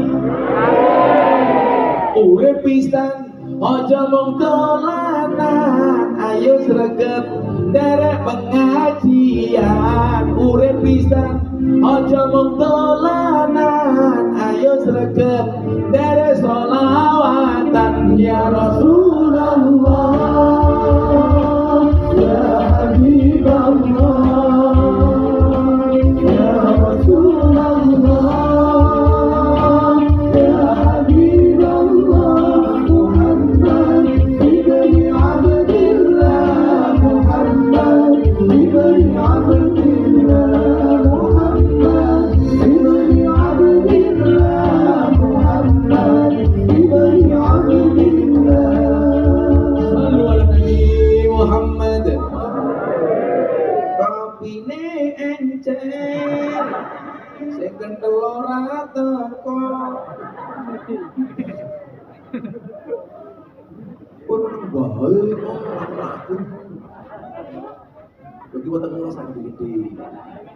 Urip pisan aja mung dolanan, ayo sregep derek pengajian. Urip pisan aja mung dolanan, ayo sregep derek sholawatan. Ya Rasulullah, Ya Habiballah, Ya Rasulullah, Ya Habiballah, Muhammad ibni Abdillah, Muhammad ibni Abdillah, Muhammad ibni Abdillah, Muhammad ibni Abdillah. Sallu ala Nabi Muhammad. Kopine encer, sing kenthel ora teko. Kok meneng bae kok aku. Bagi waktu ngurus sakit gede.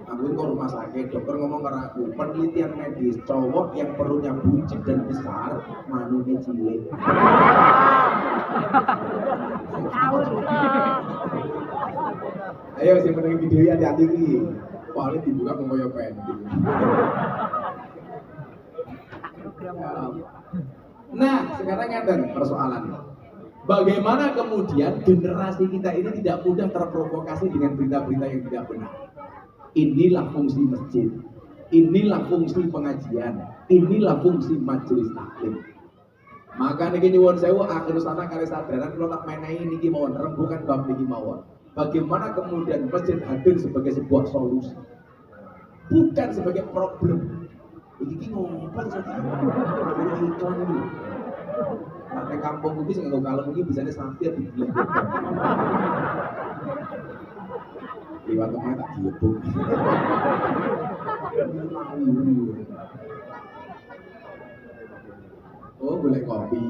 Aku ke rumah sakit, dokter ngomong ke aku, penelitian medis cowok yang perutnya buncit dan besar, manunya cilik. Ayo sih menengin video hati-hati ki. Paling dibuka koyo pending. Nah, sekarang ngeten persoalannya. Bagaimana kemudian generasi kita ini tidak mudah terprovokasi dengan berita-berita yang tidak benar. Inilah fungsi masjid, inilah fungsi pengajian, inilah fungsi majelis taklim. Maka niki nyuwun sewu akhir sana kali sadaran kalau tak menehi niki mawon rembukan bab niki mawon. Bagaimana kemudian masjid hadir sebagai sebuah solusi, bukan sebagai problem. Iki ngopo sih? Iklan ini. Karena kampung mungkin sing nggo kalem iki bisane sampir di bilang. Liwat tengah tak diebuk. Oh, boleh kopi.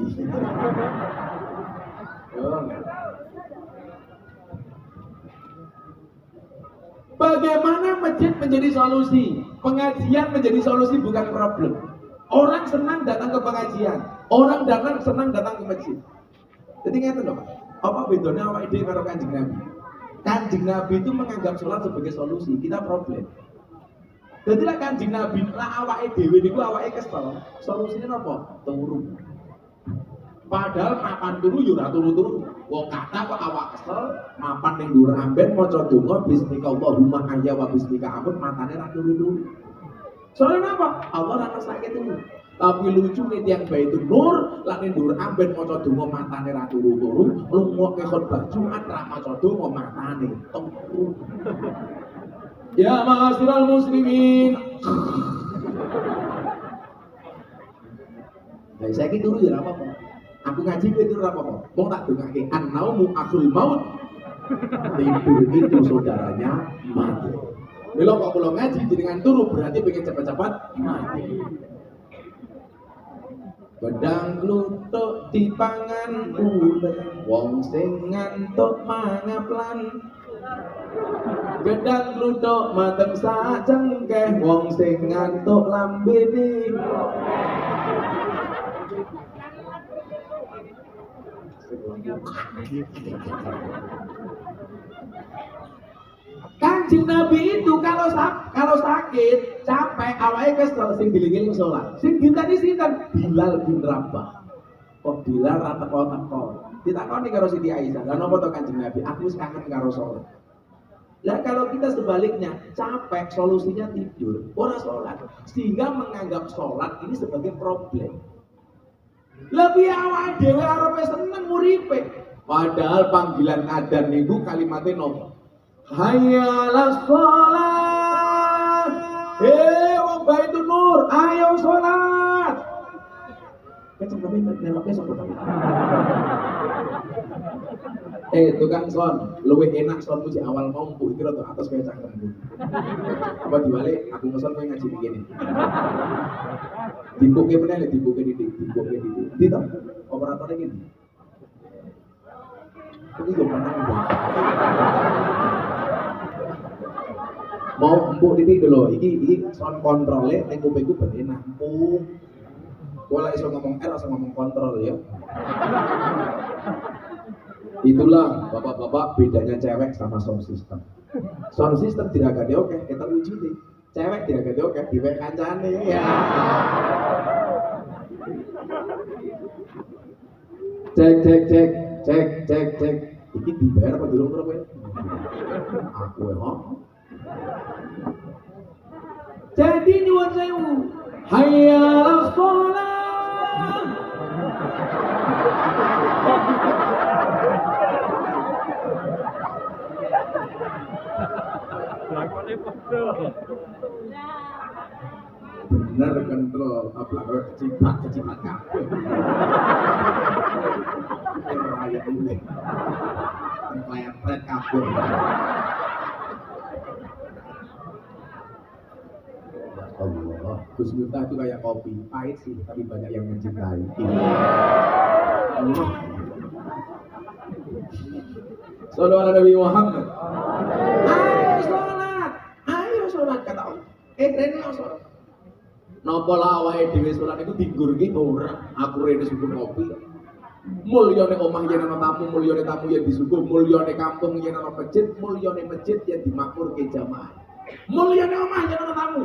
Oh, bagaimana masjid menjadi solusi? Pengajian menjadi solusi bukan problem. Orang senang datang ke pengajian, orang senang datang ke masjid. Jadi ngerti loh Pak, apa bedanya awak ide karo Kanjeng Nabi? Kanjeng Nabi itu menganggap sholat sebagai solusi, kita problem. Jadi lah Kanjeng Nabi, lah awake dhewe niku awake kesel, solusinya apa? Turu. Padahal mapan turu yo ora turu-turu. Wong kata kok awak kesel, mapan ning dhuwur amben maca donga bismika Allahumma hayya wa bismika amut matane ra turu-turu. Soalnya apa? Allah rasa sakit itu. Tapi lucu nih yang baik itu nur, lain dur amben maca donga matane ra turu-turu, lunga ke khotbah Jumat ra maca donga matane turu. Ya ma'asyiral muslimin. Nah, saya gitu turu ya apa-apa. Aku ngaji itu apa-apa. Mau tak dongake an-naumu akhul maut. Tidur itu saudaranya mati. Belok kok kalau ngaji dengan turu berarti pengen cepat-cepat mati. Bedang kluthuk dipangan ulet, wong sing ngantuk mangaplan. Bedang kluthuk mateng sajengkeh, wong sing ngantuk lambene. Kanjeng Nabi itu kalau sakit, capek, awake kesel sing dilingi sholat. Sing ditani sinten? Bilal bin Rabah. Kok Bilal ra teko-teko. Ditakoni karo Siti Aisyah, "Lah napa to Kanjeng Nabi? Aku wis kangen karo sholat." Lah kalau kita sebaliknya, capek solusinya tidur, ora sholat, sehingga menganggap sholat ini sebagai problem. Lebih awake dhewe arepe seneng uripe. Padahal panggilan adzan niku kalimatnya nopo? Hayya 'alas shalah. Wong Baitur Nur, ayo sholat. Keceng kami neloknya sapa ta? Tukang son, luwih enak son muji awal mau mbok iki rada atas kaya cangkemmu. Apa diwalik aku ngesen kowe ngaji begini. Dibuke meneh lek dibuke didik. Di to? Operatornya gini. Ini yo menang wae. Mau empuk didik dulu, iki sound kontrolnya ning kupingku ben enak. Empuk. Wala iso ngomong R, iso ngomong kontrol ya. Itulah bapak-bapak bedanya cewek sama sound system. Sound system diragati oke, kita uji nih. Cewek diragati oke, diwek kancane ya. Cek. Iki dibayar apa durung kowe? Aku ya. Jadi nyuwun sewu. Hayya 'alas shalah. Bener kontrol, apalagi kecipat kabeh. Rakyat ini, pret kabeh. Allah, Gus Miftah itu kayak kopi, pahit sih, tapi banyak yang mencintai. Allah. Sallallahu alaihi Muhammad. Apa lah awake dhewe salat iku digurke ora. Aku rene suku kopi. Mulyane omah yen ana tamu, mulyane tamu yen disuguh, mulyane kampung yen ana masjid, mulyane masjid yen dimakmurke jamaah. Mulyane omah yen ana tamu.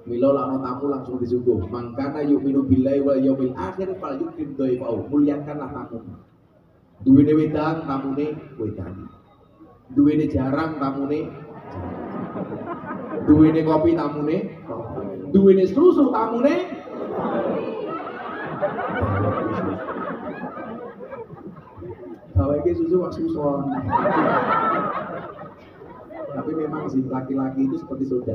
Mila lak ana tamu langsung disuguh. Mangkana yu'minu billahi wal yaumil akhir fal yukrim dhaifau. Mulyakanlah tamu. Duwene wedang tamune wedang. Duwene jarang tamune jarang. Duwene kopi tamune kopi. Duwene susu tamune Baweke susu wak suson. Tapi memang sih laki-laki itu seperti soda.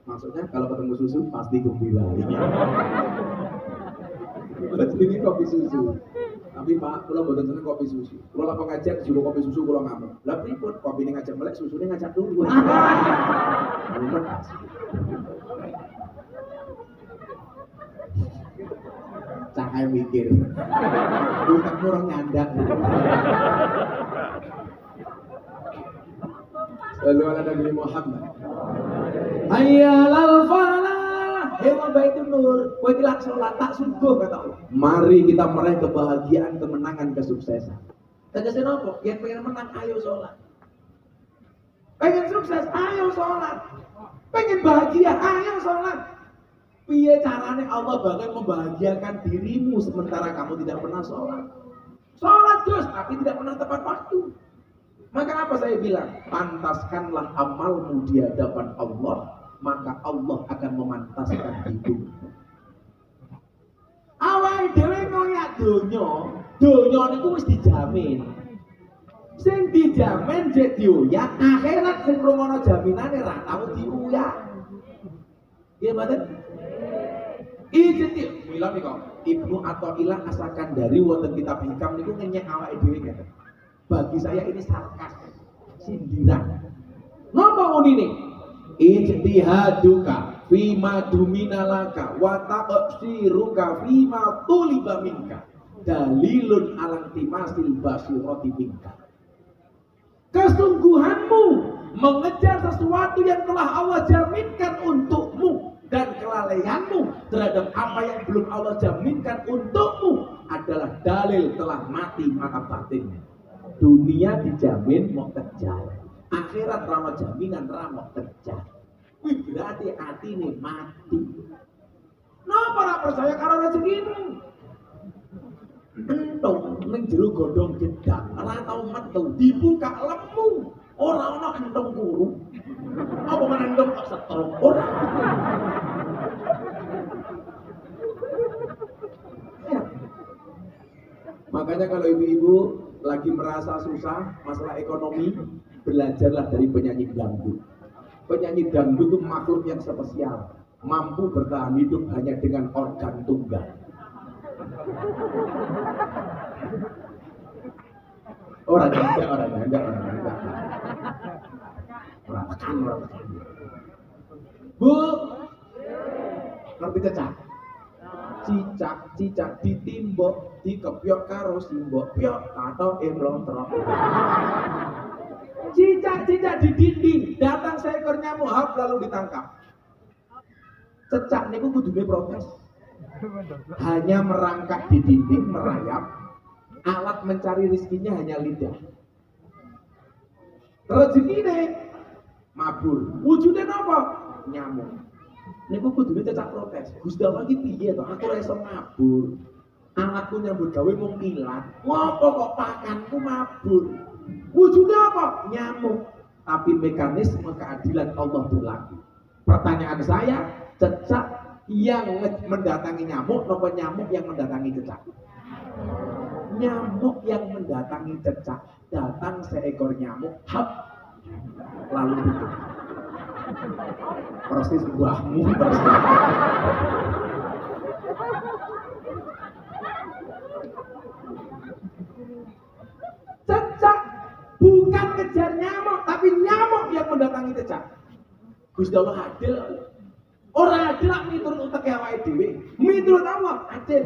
Maksudnya kalau ketemu susu pasti gembira. Ini kopi susu. Tapi Pak, kalau mboten seneng kopi susu. Kalau lapor ngajak disuruh kopi susu kalau ngamuk. Lah pripun kopi ini ngajak melek, susunya ngajak dulu. Cakay mikir. Utakmu orang nyandak. Lalu ala Nabi Muhammad. Hayyalal falah. Hewa Baitul Nur. Kowe iki lak salat tak sungguh kata Allah. Mari kita meraih kebahagiaan, kemenangan, kesuksesan. Tegese nopo? Yen pengen menang ayo salat. Pengen sukses ayo salat. Pengen bahagia ayo salat. Piye carane Allah bakal membahagiakan dirimu sementara kamu tidak pernah sholat? Sholat terus tapi tidak pernah tepat waktu. Maka apa saya bilang? Pantaskanlah amalmu di hadapan Allah, maka Allah akan memantaskan hidupmu. Awake dhewe ngoyak donya niku wis dijamin. Sing dijamin jek dioyak, akhirat sing rungono jaminane ra tau dioyak. Iya mboten? Ijti mila nika Ibnu Athaillah asalkan dari wonten kitab hikam niku ngenyek awake dhewe ngeten. Bagi saya ini sarkas, sindiran. Napa ngunine? Ijtihaduka fima duminalaka wa taqsiruka fima tuliba minka dalilun alang timasil basirati minka. Kesungguhanmu mengejar sesuatu yang telah Allah jaminkan untukmu dan kelalaianmu terhadap apa yang belum Allah jaminkan untukmu adalah dalil telah mati mata batinnya. Dunia dijamin mau kejar, akhirat ramah jaminan ramah kejar. Wih berarti hati ini mati. Napa ora percaya karo rezekine? Entung ning jero godhong gedang, ora tau metu, dibuka lemu, ora ana entung kuru. Apa menendung kok setrum ora. Ya. Makanya kalau ibu-ibu lagi merasa susah masalah ekonomi, belajarlah dari penyanyi dangdut. Penyanyi dangdut itu makhluk yang spesial, mampu bertahan hidup hanya dengan organ tunggal. Orang enggak. Orang tekan. Bu, ngerti cecak? Cicak ditimbok, dikepiok karo simbok, piok atau emblontrok. Cicak di dinding, datang seekor nyamuk hap lalu ditangkap. Cecak niku kudune protes. Hanya merangkak di dinding, merayap. Alat mencari rizkinya hanya lidah. Rezekine mabur. Wujudnya apa? Nyamuk. Niku kudune cecak protes. Gusti Allah iki piye to? Aku ora iso mabur. Alatku nyambut gawe mung ilat. Ngopo kok pakanku mabur? Wujudnya apa? Nyamuk. Tapi mekanisme keadilan Allah berlaku. Pertanyaan saya, cecak yang mendatangi nyamuk atau nyamuk yang mendatangi cecak? Nyamuk yang mendatangi cecak. Datang seekor nyamuk, hap, lalu itu persis buahmu persis. Cecak bukan kejar nyamuk, tapi nyamuk yang mendatangi cecak. Gusti Allah adil. Orang adil miturut utek awake dhewe. Miturut Allah adil.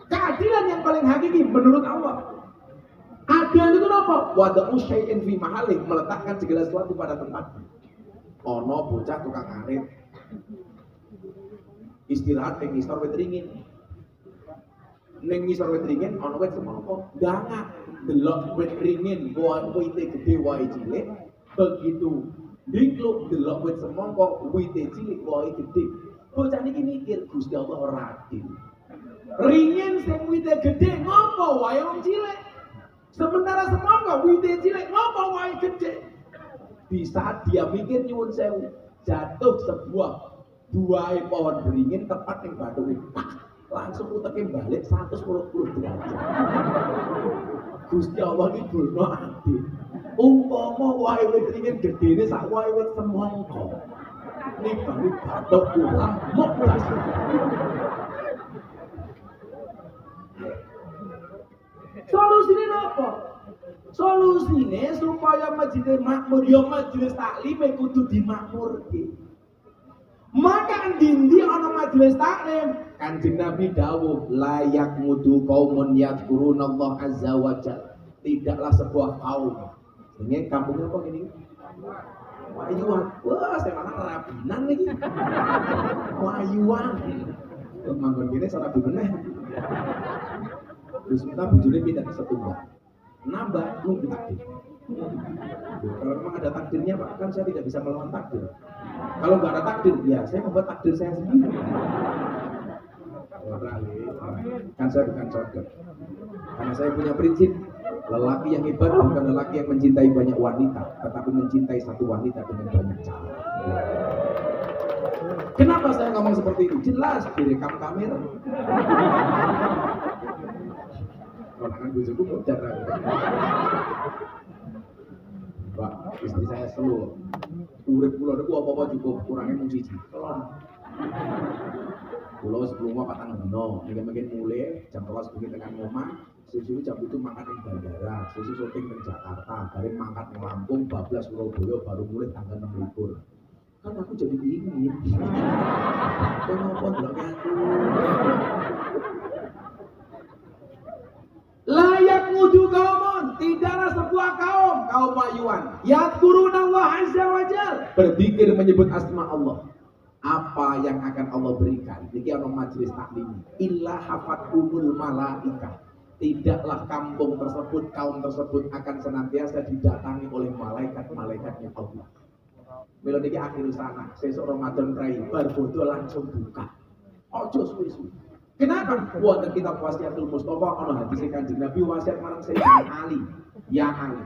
Keadilan yang paling hakiki menurut Allah. Adil itu apa? Wada'u syai'in fi mahalih, meletakkan segala sesuatu pada tempatnya. Ono bocah tukang arit. Istirahat ning ngisor wit ringin. Ning ngisor wit ringin ana wit semangka, ndangak delok wit ringin, wite gede wae cilik. Begitu dikluk delok wit semangka, wite cilik wae gede. Bocah niki mikir Gusti Allah ora adil. Ringin sing wite gede ngopo wae wong cilik. Sementara semangka wite cilik ngopo wae gede. Di saat dia mikir nyuwun sewu, jatuh sebuah buah pohon beringin tepat yang batu itu, langsung uteknya balik 110 derajat. Gusti Allah ini bono adil. Umpama wae wit beringin gedene sak wae wit semangka. Nibali bathuk ulang mok langsung. Solusine napa? Solusine supaya masjid makmur ya majelis taklim kudu dimakmurke. Maka dindi ana majelis taklim, Kanjeng Nabi dawuh layak mudu qaumun yadhkurunallah azza wa jalla. Tidaklah sebuah kaum. Ini kampungnya apa ini? Wayuan. Wah, saya mana rabinan iki. Wayuan. Manggon kene ora bener. Terus kita bujune pindah setunggal. Nambah nunggu takdir. Kalau memang ada takdirnya Pak, kan saya tidak bisa melawan takdir. Kalau nggak ada takdir, ya saya membuat takdir saya sendiri. Kan saya bukan codot. Karena saya punya prinsip, lelaki yang hebat bukan lelaki yang mencintai banyak wanita, tetapi mencintai satu wanita dengan banyak cara. Kenapa saya ngomong seperti itu? Jelas direkam kamera. Konangan bojoku modar. Pak, istri saya selo. Urip kula niku apa-apa cukup kurangnya mung siji. Kula sebelumnya patang dino, mungkin mulai jam 12 bengi tekan omah, susu jam itu makan di bandara, susu syuting di Jakarta, bareng mangkat di Lampung, bablas Surabaya baru mulai tanggal 6 libur. Kan aku jadi ingin. Kenapa ndeloknya aku? Layak ngudu kaumun, tidaklah sebuah kaum Wayuan. Yadhkurunallah azza wa jalla, berzikir menyebut asma Allah. Apa yang akan Allah berikan? Niki ana majelis taklim. Illa hafatumul malaika. Tidaklah kampung tersebut, kaum tersebut akan senantiasa didatangi oleh malaikat-malaikatnya Allah. Mila niki akhir sana, sesuk Ramadan prai, bar bodho langsung buka. Ojo suwi-suwi. Kenapa? Wonten kitab Wasiatul Mustofa ana hadis Kanjeng Nabi wasiat marang Sayyidina Ali. Ya Ali.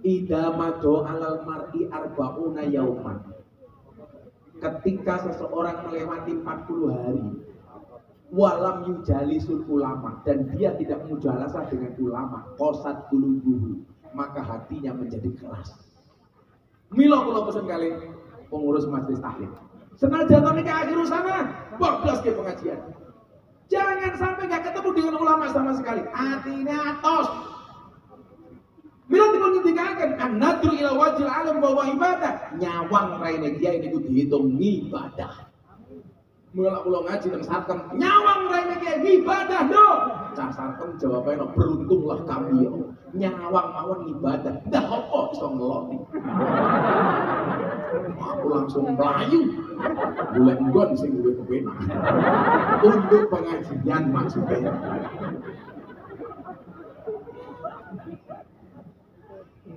Idza mado alal mar'i arba'una yauman. Ketika seseorang melewati 40 hari, walam yujalisul ulama, dan dia tidak mujalasah dengan ulama, qasat qulubuhu, maka hatinya menjadi keras. Mila kula pesen kali pengurus majelis taklim. Senajan niki akhir sana, bablas ke pengajian. Jangan sampai gak ketemu dengan ulama sama sekali. Artinya atos. Mila dipun ngendikaken an-nadru ila wajhil alam wa ibadah. Nyawang raine dia ini kudu dihitung ibadah. Mula kula ngaji nang sarkem, nyawang raine dia ibadah do. Cah sarkem jawabane beruntunglah kami ya. Nyawang mawon ibadah. Dah apa iso ngeloni. Aku langsung melayu. Golek nggon sing duwe kepenak. Untuk pengajian maksudnya.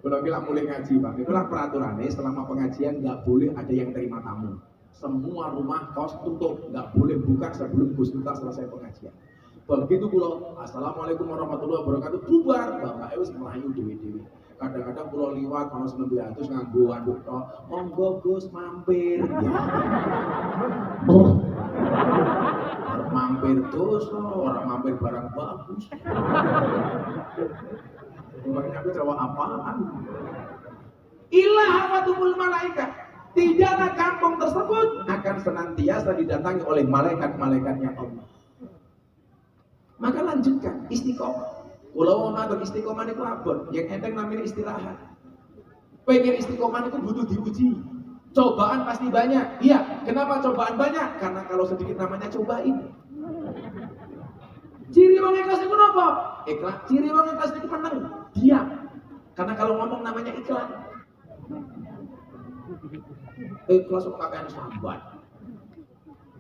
Kalau kita mulai ngaji Bang, itulah peraturannya selama pengajian nggak boleh ada yang terima tamu. Semua rumah kos tutup, nggak boleh buka sebelum Gus Miftah selesai pengajian. Begitu pulau, assalamualaikum warahmatullahi wabarakatuh, bubar, bapak Ewes melayu dewi-dewi. Kadang-kadang pulau liwat, kalau 900 nganggo waduk toh, monggo Gus mampir. Ya. Mampir terus, orang mampir barang bagus. Makanya aku jawab apaan? Ilah hafatumul malaika. Tidaklah kampung tersebut akan senantiasa didatangi oleh malaikat-malaikatnya Allah. Maka lanjutkan istiqomah. Kalau mau istiqomah itu abot, yang enteng namanya istirahat. Pengen istiqomah itu butuh diuji. Cobaan pasti banyak. Iya, kenapa cobaan banyak? Karena kalau sedikit namanya cobain. Ciri wong ikhlas itu apa? Ikhlas. Ciri wong ikhlas itu menang. Diam. Karena kalau ngomong namanya iklan. Ikhlas kok kakek sambat.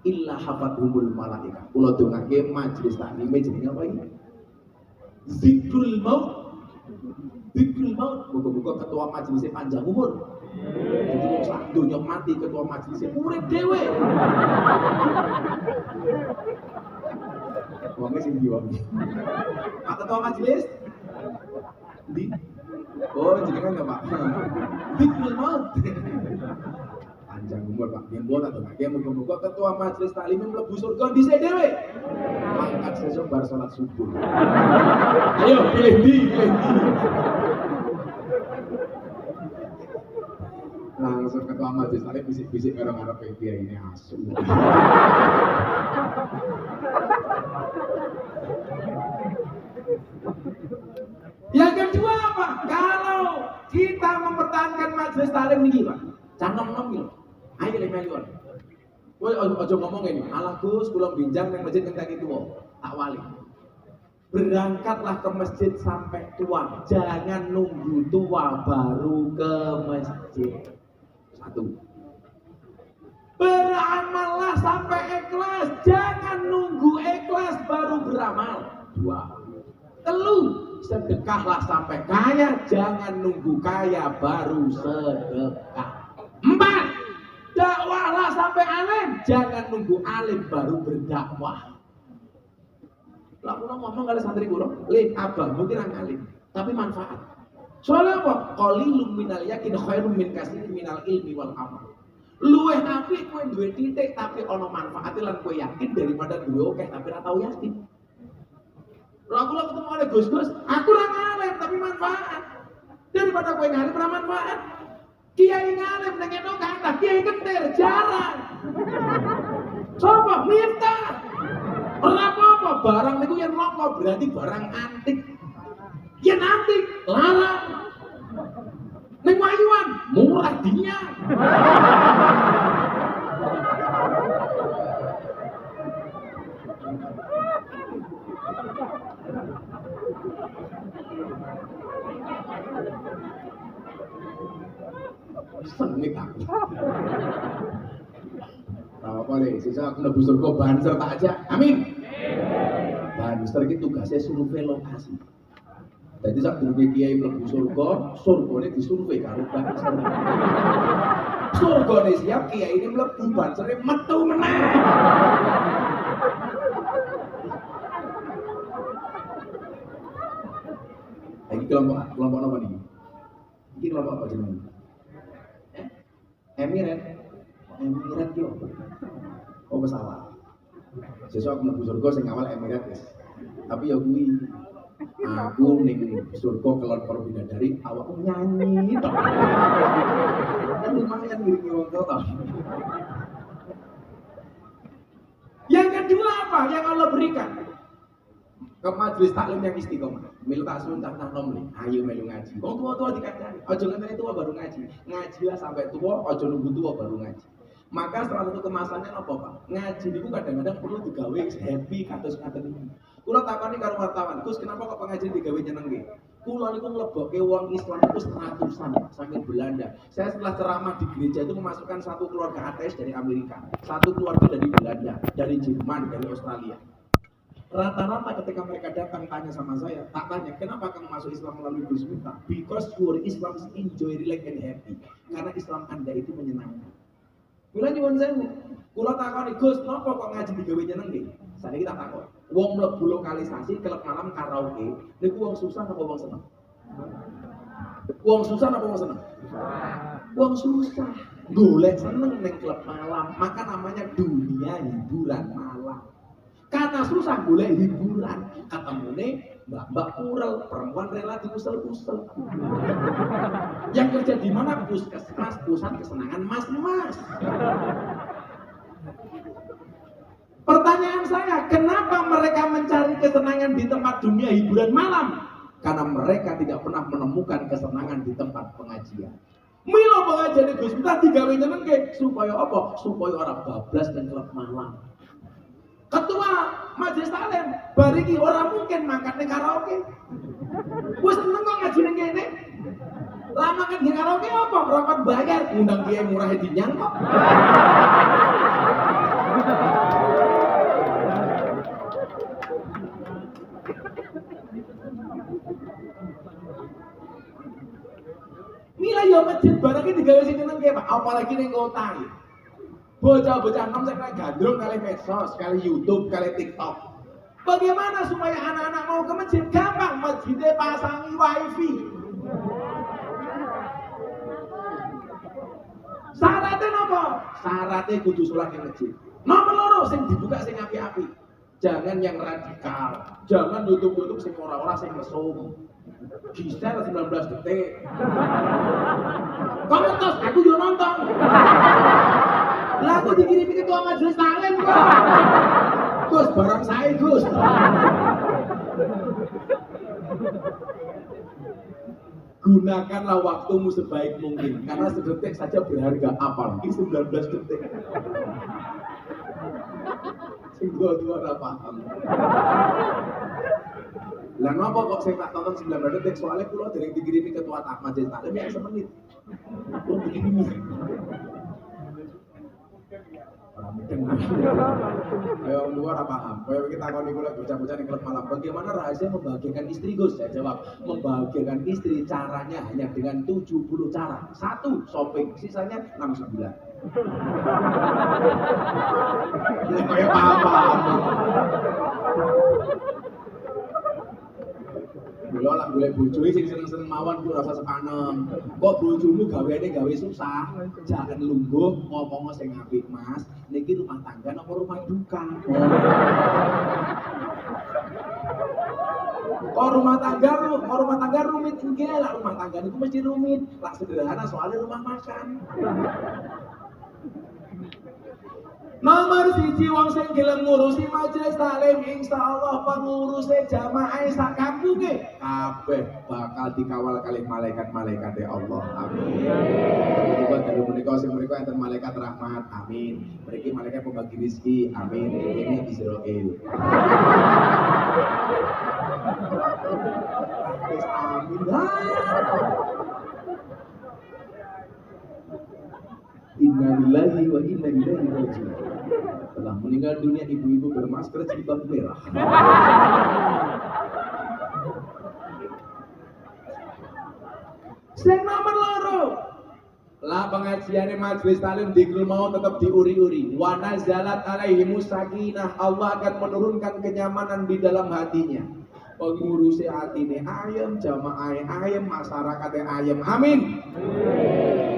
illa hafathumul malaikah. Kula dongake majelis taklime jenenge apa iki? Zikrul maut. Zikrul maut. Muga-muga ketua majelisnya panjang umur. Jadi wong sak donya mati ketua majelisnya urip dhewe. Wonge sing ndi wong. Pak ketua majelis? Di. Oh, jenengan ya, Pak. Zikrul maut. Panjang umur Pak. Yen bola to Pak. Muga-muga ketua majelis taklim mlebu surga dhisik dhewe. Mangkat sesuk bar salat subuh. Ayo pilih di. Langsung ketua majelis taklim bisik-bisik karo ngarepe kiai ini asu. Yang kedua apa? Kalau kita mempertahankan majelis taklim ini Pak, canom-nom gitu. Ayo le melion. Kowe aja ngomong ini, "Alah Gus, kula binjang nang masjid kentang itu." Tak wali. Berangkatlah ke masjid sampai tua. Jangan nunggu tua baru ke masjid. Satu. Beramallah sampai ikhlas. Jangan nunggu ikhlas baru beramal. Dua. Telu. Sedekahlah sampai kaya, jangan nunggu kaya baru sedekah. Empat, dakwahlah sampai alim, jangan nunggu alim baru berdakwah. Lah kula ngomong kali santri kula, "Le, abang mungkin orang alim, tapi manfaat." Soalnya apa? Qalilun minal yakin khairum min katsirin minal ilmi wal amal. Luwih apik kowe duwe titik tapi ana manfaate lan kowe yakin daripada duwe akeh tapi ora tau yakin. Lah kula ketemu oleh Gus-Gus, aku ora ngalim tapi manfaat. Daripada kowe ngalim ora manfaat. Kiai ngalim nang kene kathah, kiai kentir jarang. Coba Miftah. Ora apa-apa, barang niku yen langka berarti barang antik. Yen antik larang. Ning wayuan murah dinya. Sengit aku. Tahu apa nih? Sisa aku nebus surga banser tak aja. Amin. Banser itu tugasnya survei lokasi. Jadi saat dulu kiai mlebu surga, surgane disurvei karo banser. Surgane siap kiai ini mlebu bansere metu meneh. Iki kelompok apa nih? Iki kelompok apa jenenge? Emirat yo. Oh pesawat. Sesuk aku mlebu surga sing awal Emirat wis. Tapi ya kuwi aku ning surga kelon para bidadari awakku nyanyi tok. Lumayan ngiringi wong tua. Yang kedua apa yang Allah berikan? Ke majelis taklim yang istiqomah. Milu tak suruh tak nom nih. Ayo melu ngaji. Wong tua-tua dikandani. Ojo ngenteni tua baru ngaji. Ngajilah sampai tua, ojo nunggu tua baru ngaji. Maka salah satu kemasannya apa Pak? Ngaji niku kadang-kadang perlu digawe happy kados ngaten iki. Kula takoni karo wartawan, "Gus, kenapa kok pengajian digawe nyenengke?" Kula niku nglebokke wong Islam itu seratusan saking Belanda. Saya setelah ceramah di gereja itu memasukkan satu keluarga ateis dari Amerika, satu keluarga dari Belanda, dari Jerman, dari Australia. Rata-rata ketika mereka datang tanya sama saya, tak tanya, "Kenapa kamu masuk Islam melalui Gus Miftah?" Because your Islam is enjoy, relax and happy. Karena Islam Anda itu menyenangkan. Kula nyuwun sewu. Kula takoni, "Gus, napa kok ngaji digawe nyenengke?" Saiki tak takon. Wong mlebu lokalisasi klub malam karaoke, niku wong susah apa wong seneng? Wong susah apa wong seneng? Wong susah. Golek seneng ning klub malam, maka namanya dunia hiburan malam. Karena susah boleh hiburan, ketemune mbak-mbak purel, perempuan rela diusel-usel. Yang kerja di mana? Puskesmas, pusat kesenangan mas-mas. Pertanyaan saya, kenapa mereka mencari kesenangan di tempat dunia hiburan malam? Karena mereka tidak pernah menemukan kesenangan di tempat pengajian. Milo pengajian Gus Miftah digawe nyenengke supaya apa? Supaya orang bablas dan klub malam. Ketua majelis taklim bariki ora mungkin mangkat ning karaoke. Wis seneng kok ngaji ning kene. Lah mangkat ning karaoke apa? Rokok bayar, undang kiai murah dinyang kok. Mila yo masjid barang iki digawe sing seneng Pak, apalagi ning kota iki. Bocah-bocah nom sing gandrung kali medsos, kali YouTube, kali TikTok. Bagaimana supaya anak-anak mau ke masjid? Gampang, masjidnya pasangi wifi. Syaratnya apa? Syaratnya kudu sholat di masjid. Nomor loro sing dibuka sing api-api. Jangan yang radikal. Jangan YouTube sing ora-ora sing mesum. Gisel 19 detik. Kok nonton? Aku juga nonton. Lah aku dikirimi ketua majelis taklim kok. Gus, barang saya Gus. Gunakanlah waktumu sebaik mungkin karena sedetik saja berharga, apalagi 19 detik. Sing dua-dua ora paham. Lah napa kok saya tak tonton 19 detik soalnya kula dereng dikirimi ketua majelis taklim yang semenit. Kok dikirimi. Ayo luar apa paham? Kayak kita takoni kula bocah-bocah ning klub malam, bagaimana rahasia membahagiakan istri Gus? Saya jawab, membahagiakan istri caranya hanya dengan 70 cara. 1, shopping, sisanya 69. Kayak paham. Lho lah golek bojo sing seneng-seneng mawon ku rasa sepanem. Kok bojomu gaweane gawe susah, jangan lungguh ngomong sing apik Mas. Niki rumah tangga napa rumah duka? Kok rumah tangga rumit nggih lah, rumah tangga niku mesti rumit. Lah sederhana soalnya rumah makan. Nomor 1 wong sing gelem ngurusi majelis taklim insyaallah pengurusé jamaah sak kampunge kabeh bakal dikawal kali malaikat-malaikate Allah. Amin. Muga dalu menika sing menika enten malaikat rahmat. Amin. Mriki malaikat pembagi rezeki. Amin. Ini Israil. Amin. Inna lillahi wa inna ilaihi raji'un. Telah meninggal dunia ibu-ibu bermasker jilbab merah. Sing nomor loro. Lah pengajiane majelis taklim dikul mau tetap diuri-uri. Wa nazalat alaihimus sakinah. Allah akan menurunkan kenyamanan di dalam hatinya. Pengurusnya hatine ayam, jamaah ayam, masyarakatnya ayam. Amin.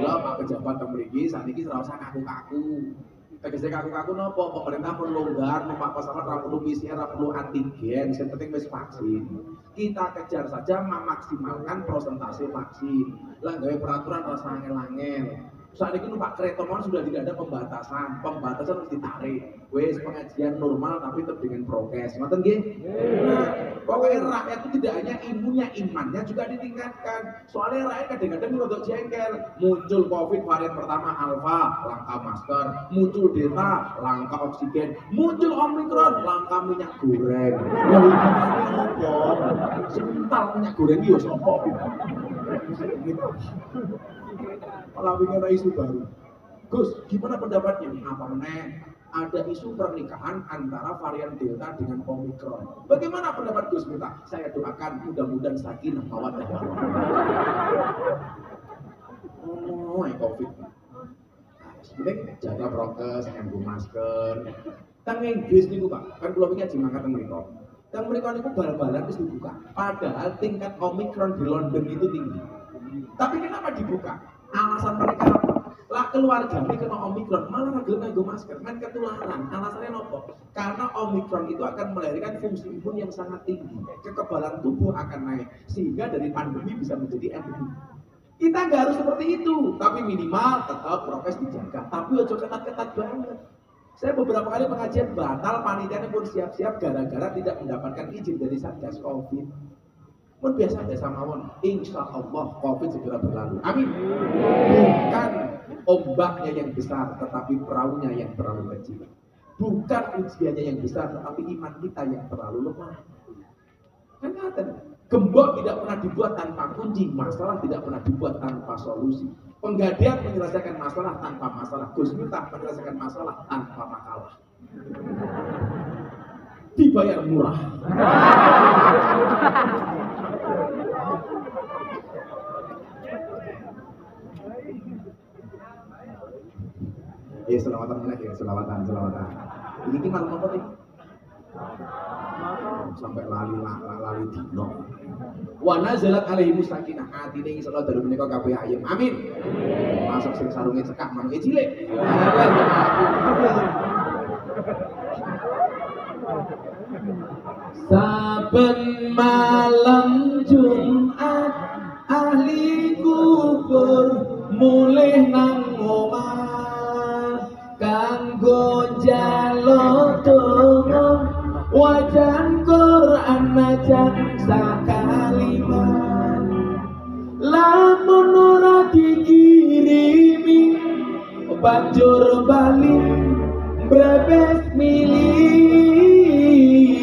Lah Pak pejabat mriki saniki ora usah kaku-kaku. Tegese kaku-kaku napa? Pemerintah perlu longgar, numpak pesawat ora perlu PCR, ora perlu antigen, sing penting wis vaksin. Kita kejar saja memaksimalkan persentase vaksin. Lah gawe peraturan rasa angel-angel. Saat ini numpak kereta mohon sudah tidak ada pembatasan harus ditarik. Wes pengajian normal tapi tetap dengan prokes. Ngoten nggih? Nah, pokoknya rakyat itu tidak hanya ilmunya, imannya juga ditingkatkan. Soalnya rakyat kadang-kadang rodok jengkel. Muncul Covid varian pertama Alpha, langka masker. Muncul Delta, langka oksigen. Muncul Omicron, langka minyak goreng. Lalu ini apa? Sebentar minyak goreng yo sapa? Malah ada isu baru. Gus, gimana pendapatnya? Apa meneh? Ada isu pernikahan antara varian Delta dengan Omicron. Bagaimana pendapat Gus Miftah? Saya doakan mudah-mudahan sakinah mawaddah warahmah. Covid. Sebenarnya jaga prokes, nganggo masker. Tang Inggris niku Pak, kan kula pikir ngaji mangkat teng mriku. Teng mriku niku bal-balan wis dibuka. Padahal tingkat Omicron di London itu tinggi. Tapi kenapa dibuka? Alasan mereka apa? Lah keluarga ini kena Omicron malah gelem nganggo masker, kan ketularan. Alasannya apa? Karena Omicron itu akan melahirkan fungsi imun yang sangat tinggi. Kekebalan tubuh akan naik sehingga dari pandemi bisa menjadi endemi. Kita nggak harus seperti itu, tapi minimal tetap prokes dijaga. Tapi ojo ketat-ketat banget. Saya beberapa kali pengajian batal, panitianya pun siap-siap gara-gara tidak mendapatkan izin dari Satgas Covid. Pun biasa-biasa mawon, insya Allah Covid segera berlalu. Amin. Bukan ombaknya yang besar, tetapi perahunya yang terlalu kecil. Bukan ujiannya yang besar, tetapi iman kita yang terlalu lemah. Kan ngaten, gembok tidak pernah dibuat tanpa kunci, masalah tidak pernah dibuat tanpa solusi. Penggadean menyelesaikan masalah tanpa masalah, Gus Miftah menyelesaikan masalah tanpa makalah. Dibayar murah. Selawatan meneh ya, selawatan. Ini malam apa nih? Sampai lali dino. Wa nazalat alaihi musakinah, atine iso dalu menika kabeh ayem. Amin. Masuk sing sarunge cekak manuke cilik. Saben malam Jumat ahli kubur mulih nang omah kanggo njaluk donga wajan Quran najan sakalimat lamun ora dikirimi banjur bali brebes milih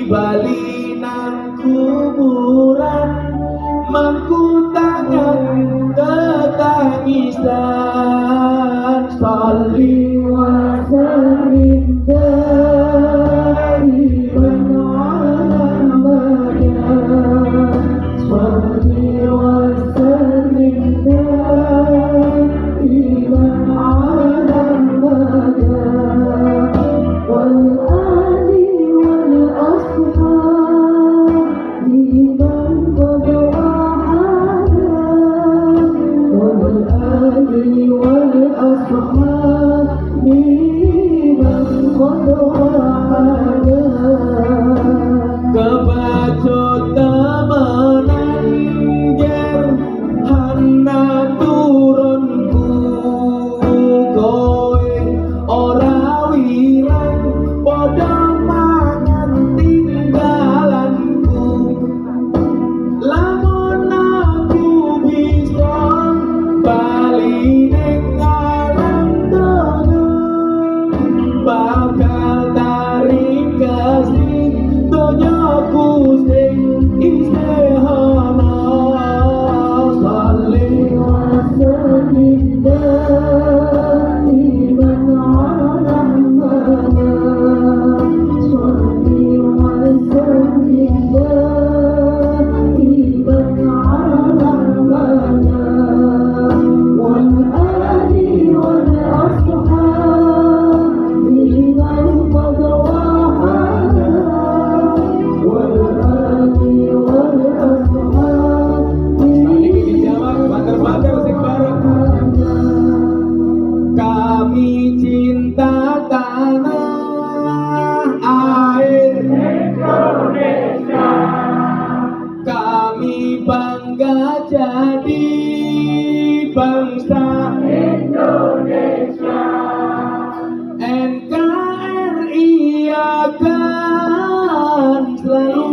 bali nang kuburan mangku tangan ketangisan salli wa sallim daiman ala Muhammad salli wa sallim daiman ala Muhammad wal ali wal ashab liman qad kebacut temenan ger hana turunku kowe ora wirang padha mangan tinggalanku lamun aku bisa bali ning alam donya bakal tarik kasih donyaku sing isih ana salli wa sallim daiman ala Muhammad salli wa sallim daiman ala Muhammad wal ali wal ashab liman qad wahada wal ali wal ashab Bakar-bakar sing bareng. Kami cinta tanah air Indonesia. Kami bangga jadi bangsa Indonesia. NKRI akan selalu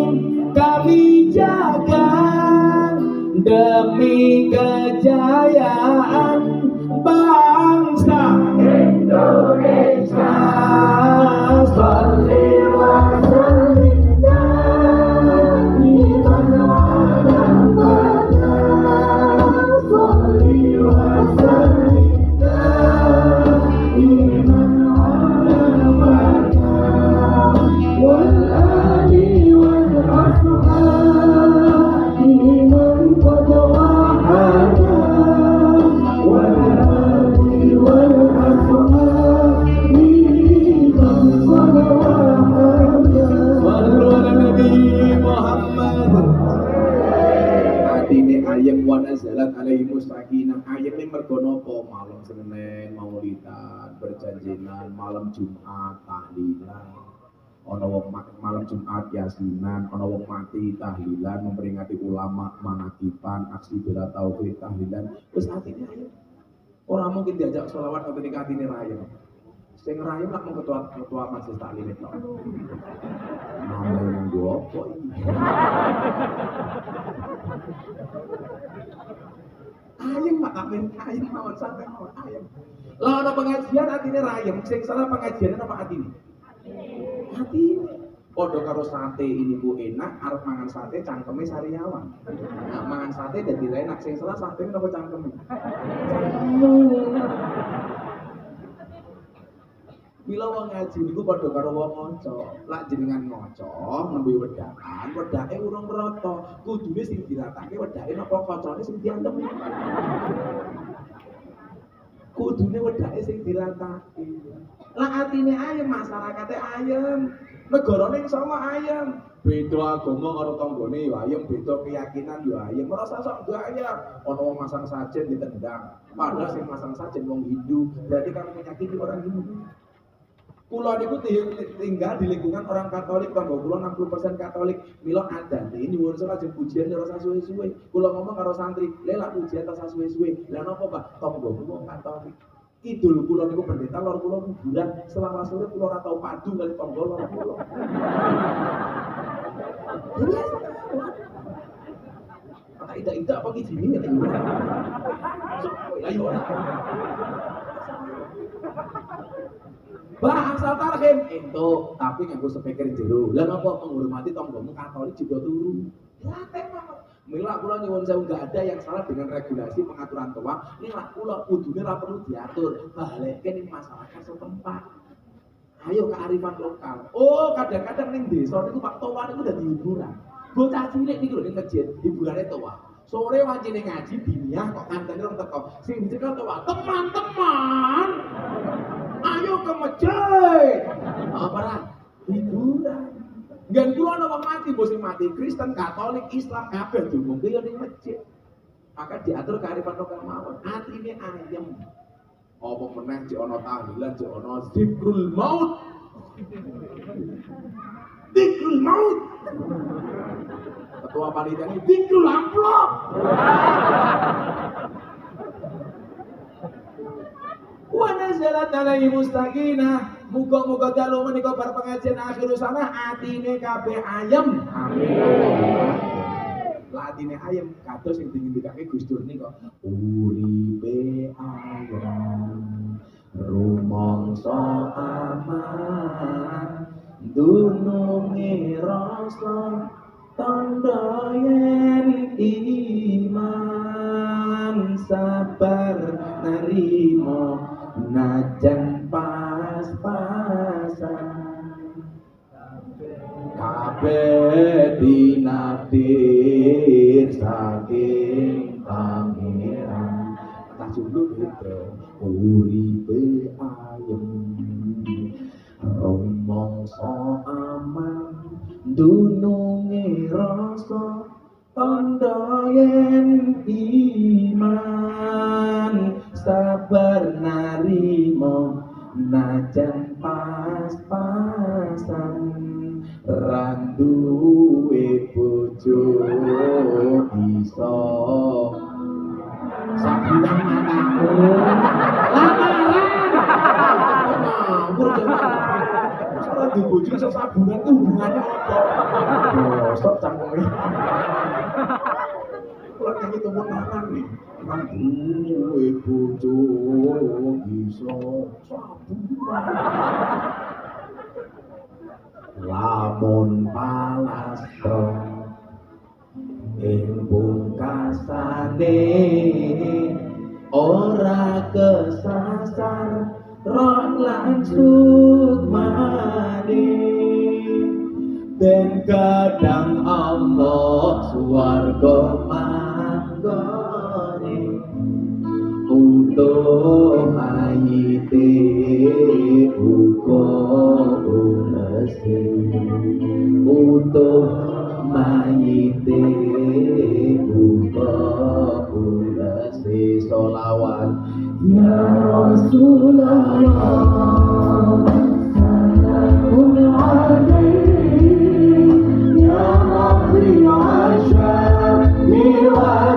kami jaga demi kejayaan bangsa Indonesia. Salli wa sallim daiman ala Muhammad salli wa sallim daiman ala Muhammad wal ali wal ashab liman qad wahada wal ali wal ashab liman qad wahada sallu ala nabi Muhammad. Atine ayem wa nazalat alaihi musakinah. Ayeme mergo napa? Malam Senin maulidan berjanjinan, malam Jumat tahlilan. Ana wong malam Jumat yasinan, ana wong mati tahlilan, memperingati ulama manakiban, aksi bela tauhid tahlilan. Wis atine ayem. Ora mungkin diajak selawat ketika atine rayem. Sing rayem lak mung ketua majelis taklim itu. Namanya nang opo iki? Ayem mak amin, ayem mawon sampe mawon ayem. Lah ana pengajian atine rayem, sing salah pengajian apa atine? Atine. Padha karo sate ini bu enak, arep mangan sate cangkeme sariawan. Nah, mangan sate dadi enak, sing salah sate napa cangkeme? Mila wong ngaji niku padha karo wong maca. Lak jenengan maca nembe wedakan, wedake urung merata. Kudune sing diratake wedake napa kacane sing diantem. Kudune wedake sing diratake. Lah atine ayem, masyarakate ayem. Negarane sama ayem. Beda agama karo tanggane ya ayem, beda keyakinan ya ayem. Ora sok gaya. Ana wong masang sajen ditendang. Padahal sing masang sajen wong Hindu. Berarti kan menyakiti orang Hindu. Kula niku tinggal di lingkungan orang Katolik, tangga kula 60% Katolik. Mila adane nyuwun sewu lajeng pujian ora sasuwe-suwe. Kula ngomong karo santri, "Lha pujian ta sasuwe-suwe." Lah napa, Pak? Tangga kula Katolik. Kidul kula niku pendeta, lor kula kuburan. Selama sore kula ora tau padu kali tangga lor kula. Kata ida-ida apa ki jenenge ya? Ayo. Bahasa tarhim ento, tapi nganggo speaker jero. Lah napa menghormati tanggamu Katolik juga turu. Ya tema. Mila kula nyuwun sewu enggak ada yang salah dengan regulasi pengaturan tua. Mila kula kudune ora perlu diatur, balekke ning masyarakat setempat. Ayo kearifan lokal. Oh, kadang-kadang ning desa niku Pak Towa niku dadi hiburan. Bocah cilik niku lho ning masjid, hiburane Towa. Sore wancine ngaji diniyah kok kantene rong teko. Sing dicekel Towa, teman-teman. Ayo ke masjid. Apa ra? Hiburan. Ngen kula ana wong mati, mbok sing mati Kristen, Katolik, Islam kabeh diumumke yo ning masjid. Maka diatur kearifan lokal mawon. Atine ayem. Apa meneh cek ana tahlilan, cek ana zikrul maut. Zikrul maut. Ketua panitia ini zikrul amplop. Wa nazalat alaihi mustaqina. Muga-muga dalu menika bar pengajian akhir sana atine kabeh ayem. Amin. Lah atine ayem kados sing dingendikake Gus Dur nika. Uripe ayem. Rumangsa aman. Dununge rasa tandha yen iman sabar narimo najan pas-pasan kabeh dinadir saking pangeran tak julu itu uripe ayem rumangsa aman dununge rasa tandha yen iman sabar narimo najan pas-pasan randuwe bojo iso sabunan matamu ora di bojo iso sabunan ku hubungane apa bosok cangkeme kula nyanyi tumpuk tangan nih randuwe bojo iso sabunan lamun palastra ing pungkasane ora kesasar roh lan sukmane ben kadang Allah swarga manggone utuh mayite uga ulese utuh mayite uga ulese sholawat ya Rasulullah salamun alaihi ya Rabbi ashabi wa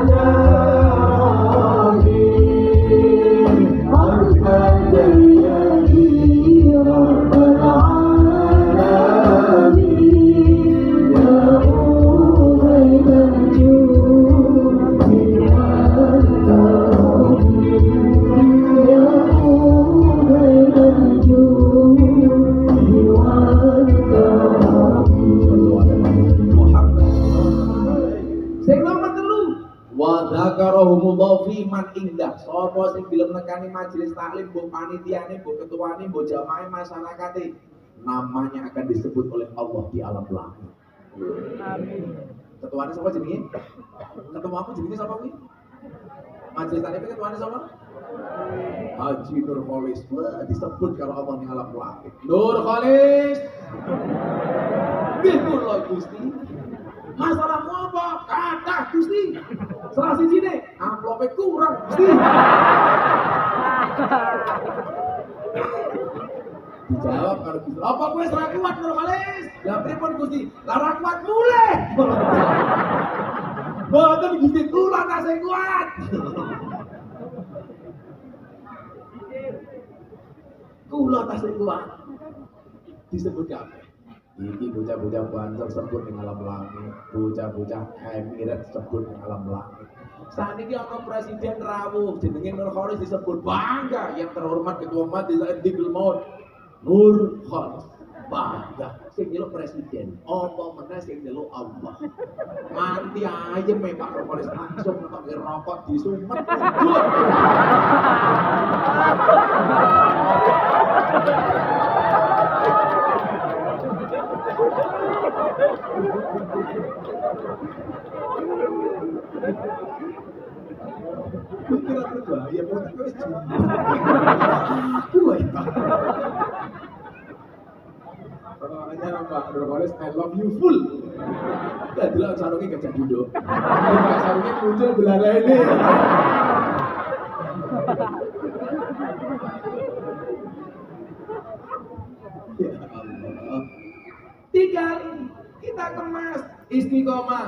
sing gelem nekani majelis taklim, mbok panitiane, mbok ketuane, mbok jamaah masyarakate, namanya akan disebut oleh Allah di alam langit. Amin. Ketuane sapa jenenge? Ketua aku jenenge sapa kuwi? Majelis taklim ketuane sapa? Haji Nur Kholis. Wah, disebut kalau Allah ning alam langit. Nur Kholis. Bihullah Gusti. Masalahmu apa? Kata Gusti. Salah sijine, amplopnya kurang Gusti. Dijawab karo Gusti. Apa kowe ora kuat Nur Kholis? Lah pripun Gusti? Lah ora kuat mulai. Mboten Gusti kula tasih kuat. Kula tasih kuat. Disebut kabeh. Iki bocah-bocah Banjar sebut ning alam langit, bocah-bocah Emirat sebut ning alam langit. Saat ini ana presiden rawuh jenenge Nur Kholis disebut bangga, yang terhormat ketua majelis Digul Maut Nur Kholis. Bangga sing nyeluk presiden, apa meneh sing nyeluk Allah. Mati aja Pak Nur Kholis langsung ngetok rokok disumet. Kira berbahaya, buat aku wis makanya Pak Nur Kholis, I love you full. Gak jelas sarungnya gajah duduk. Sarungnya muncul belanda ini. Ya Allah. 3 ini kita kemas istiqomah.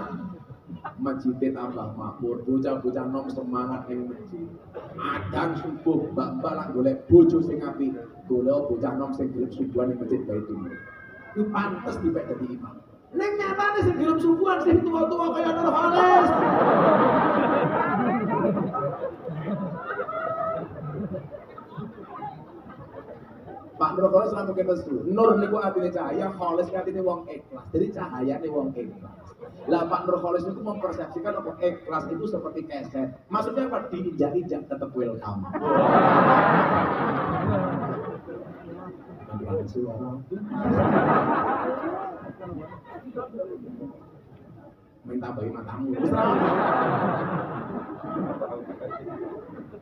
Masjidnya tambah makmur, bocah-bocah nom semangat yang masjid. Adang subuh, mbak-mbak lah golek bojo sing apik, golek bocah nom sing gelem subuhan yang masjid Baitul. Ini pantes dipek dadi imam. Ning nyatane sing gelem subuhan sing tua-tua kaya Nur Kholis. Pak Nur Kholis lan mungkin tesu. Nur niku artine cahaya, Kholis artine wong ikhlas. Jadi cahayane wong ikhlas. Lah Pak Nur Kholis itu mempersepsikan apa ikhlas itu seperti keset. Maksudnya apa? Diinjak-injak tetap welcome. Minta bayi matamu.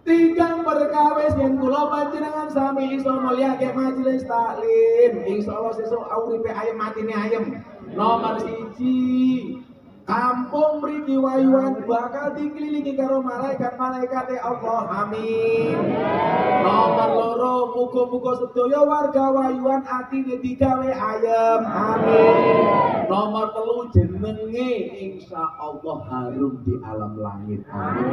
Tigang perkawis yang kula panjenengan sami iso mulyake majelis taklim. Insyaallah sesuk uripe ayem matine ayem. Nomor 1, kampung mriki wayuan bakal dikelilingi karo malaikat-malaikat Allah. Amin. Nomor 2, muga-muga sedaya warga wayuan atine digawe ayem. Amin. Nomor 3, jenenge insyaallah harum di alam langit. Amin.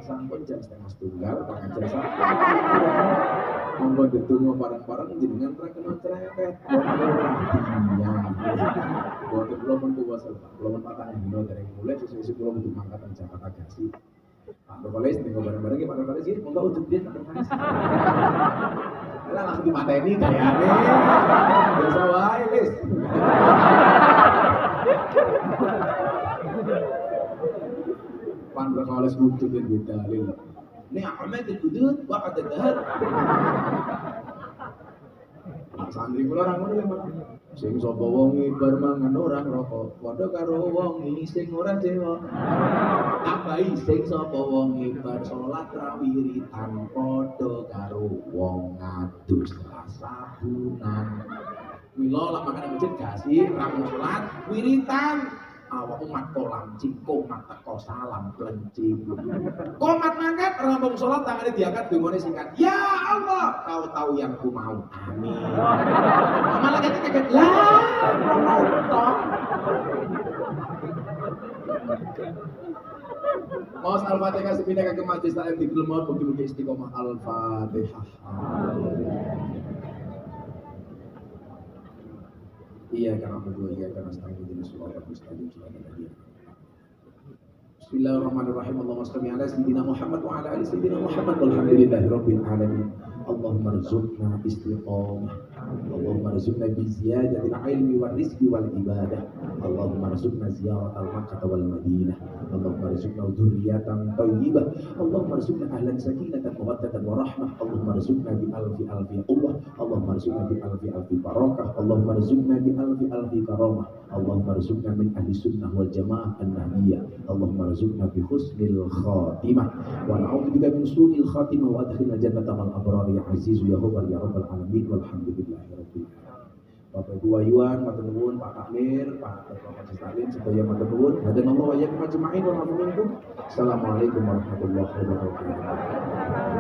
Sampun jam 12:30 Pak Ajeng sampai. Monggo ndedonga bareng-bareng jenengan ra kena cerewet. Boten kula pun kuwasa, kula pun patang dina dereng mulai sesuk kula kudu mangkat nang Jakarta Gasi. Pak Nur Kholis tinggal bareng-bareng iki Pak Nur Kholis iki monggo ujug dia Pak Nur Kholis. Lah langsung dipateni gayane. Biasa wae wis. Pak Nur Kholis ujug ben dalil. Ini Ahmad al-Hudud wa qad dahar. Santri kula ora ngono lho, Pak. Sing sapa wong ibar mangan ora ngrokok, padha karo wong sing ora dewa. Tambahi sing sapa wong ibar salat ra wiritan, padha karo wong ngadus sabunan. Mila lak makan masjid Gasi ra salat wiritan. Awak umat kolam cingko mat teko salam plencing. Komat mangkat rampung salat tangane diangkat dungane singkat. Ya Allah, kau tahu yang ku mau. Amin. Malaikat kaget lah. Mau Al-Fatihah sepindah ke majelis taklim di Gilmor mugi-mugi istiqomah Al-Fatihah. Iya karena berdua iya karena setengah jenis suara mustahil suara tadi. Bismillahirrahmanirrahim. Allahumma shalli ala sayyidina Muhammad wa ala ali sayyidina Muhammad walhamdulillahirabbil alamin. Allahumma rzuqna istiqamah Allahumma arzuqna bi ziyadatil ilmi wal rizqi wal ibadah. Allahumma arzuqna ziyaratal Makkah wal Madinah. Allahumma arzuqna dzurriyyatan thayyibah. Allahumma arzuqna ahlan sakinatan wa mawaddatan wa rahmah. Allahumma arzuqna bi alfi alfi quwwah. Allahumma arzuqna bi alfi alfi barakah. Allahumma arzuqna bi alfi alfi karamah. Allahumma arzuqna min ahli sunnah wal jamaah an-nahdiyah. Allahumma arzuqna bi husnil khatimah wa na'udzubika min su'il khatimah wa adkhilna jannata mal abrar ya aziz ya ghafar ya rabbal alamin walhamdulillahi rabbil alamin. Bapak Ibu Wayuan, matur nuwun, Pak Takmir, Pak Ketua Majelis Taklim, sedaya matur nuwun. Hadanallahu wa iyyakum ajma'in wa nafa'u minkum. Assalamualaikum warahmatullahi wabarakatuh.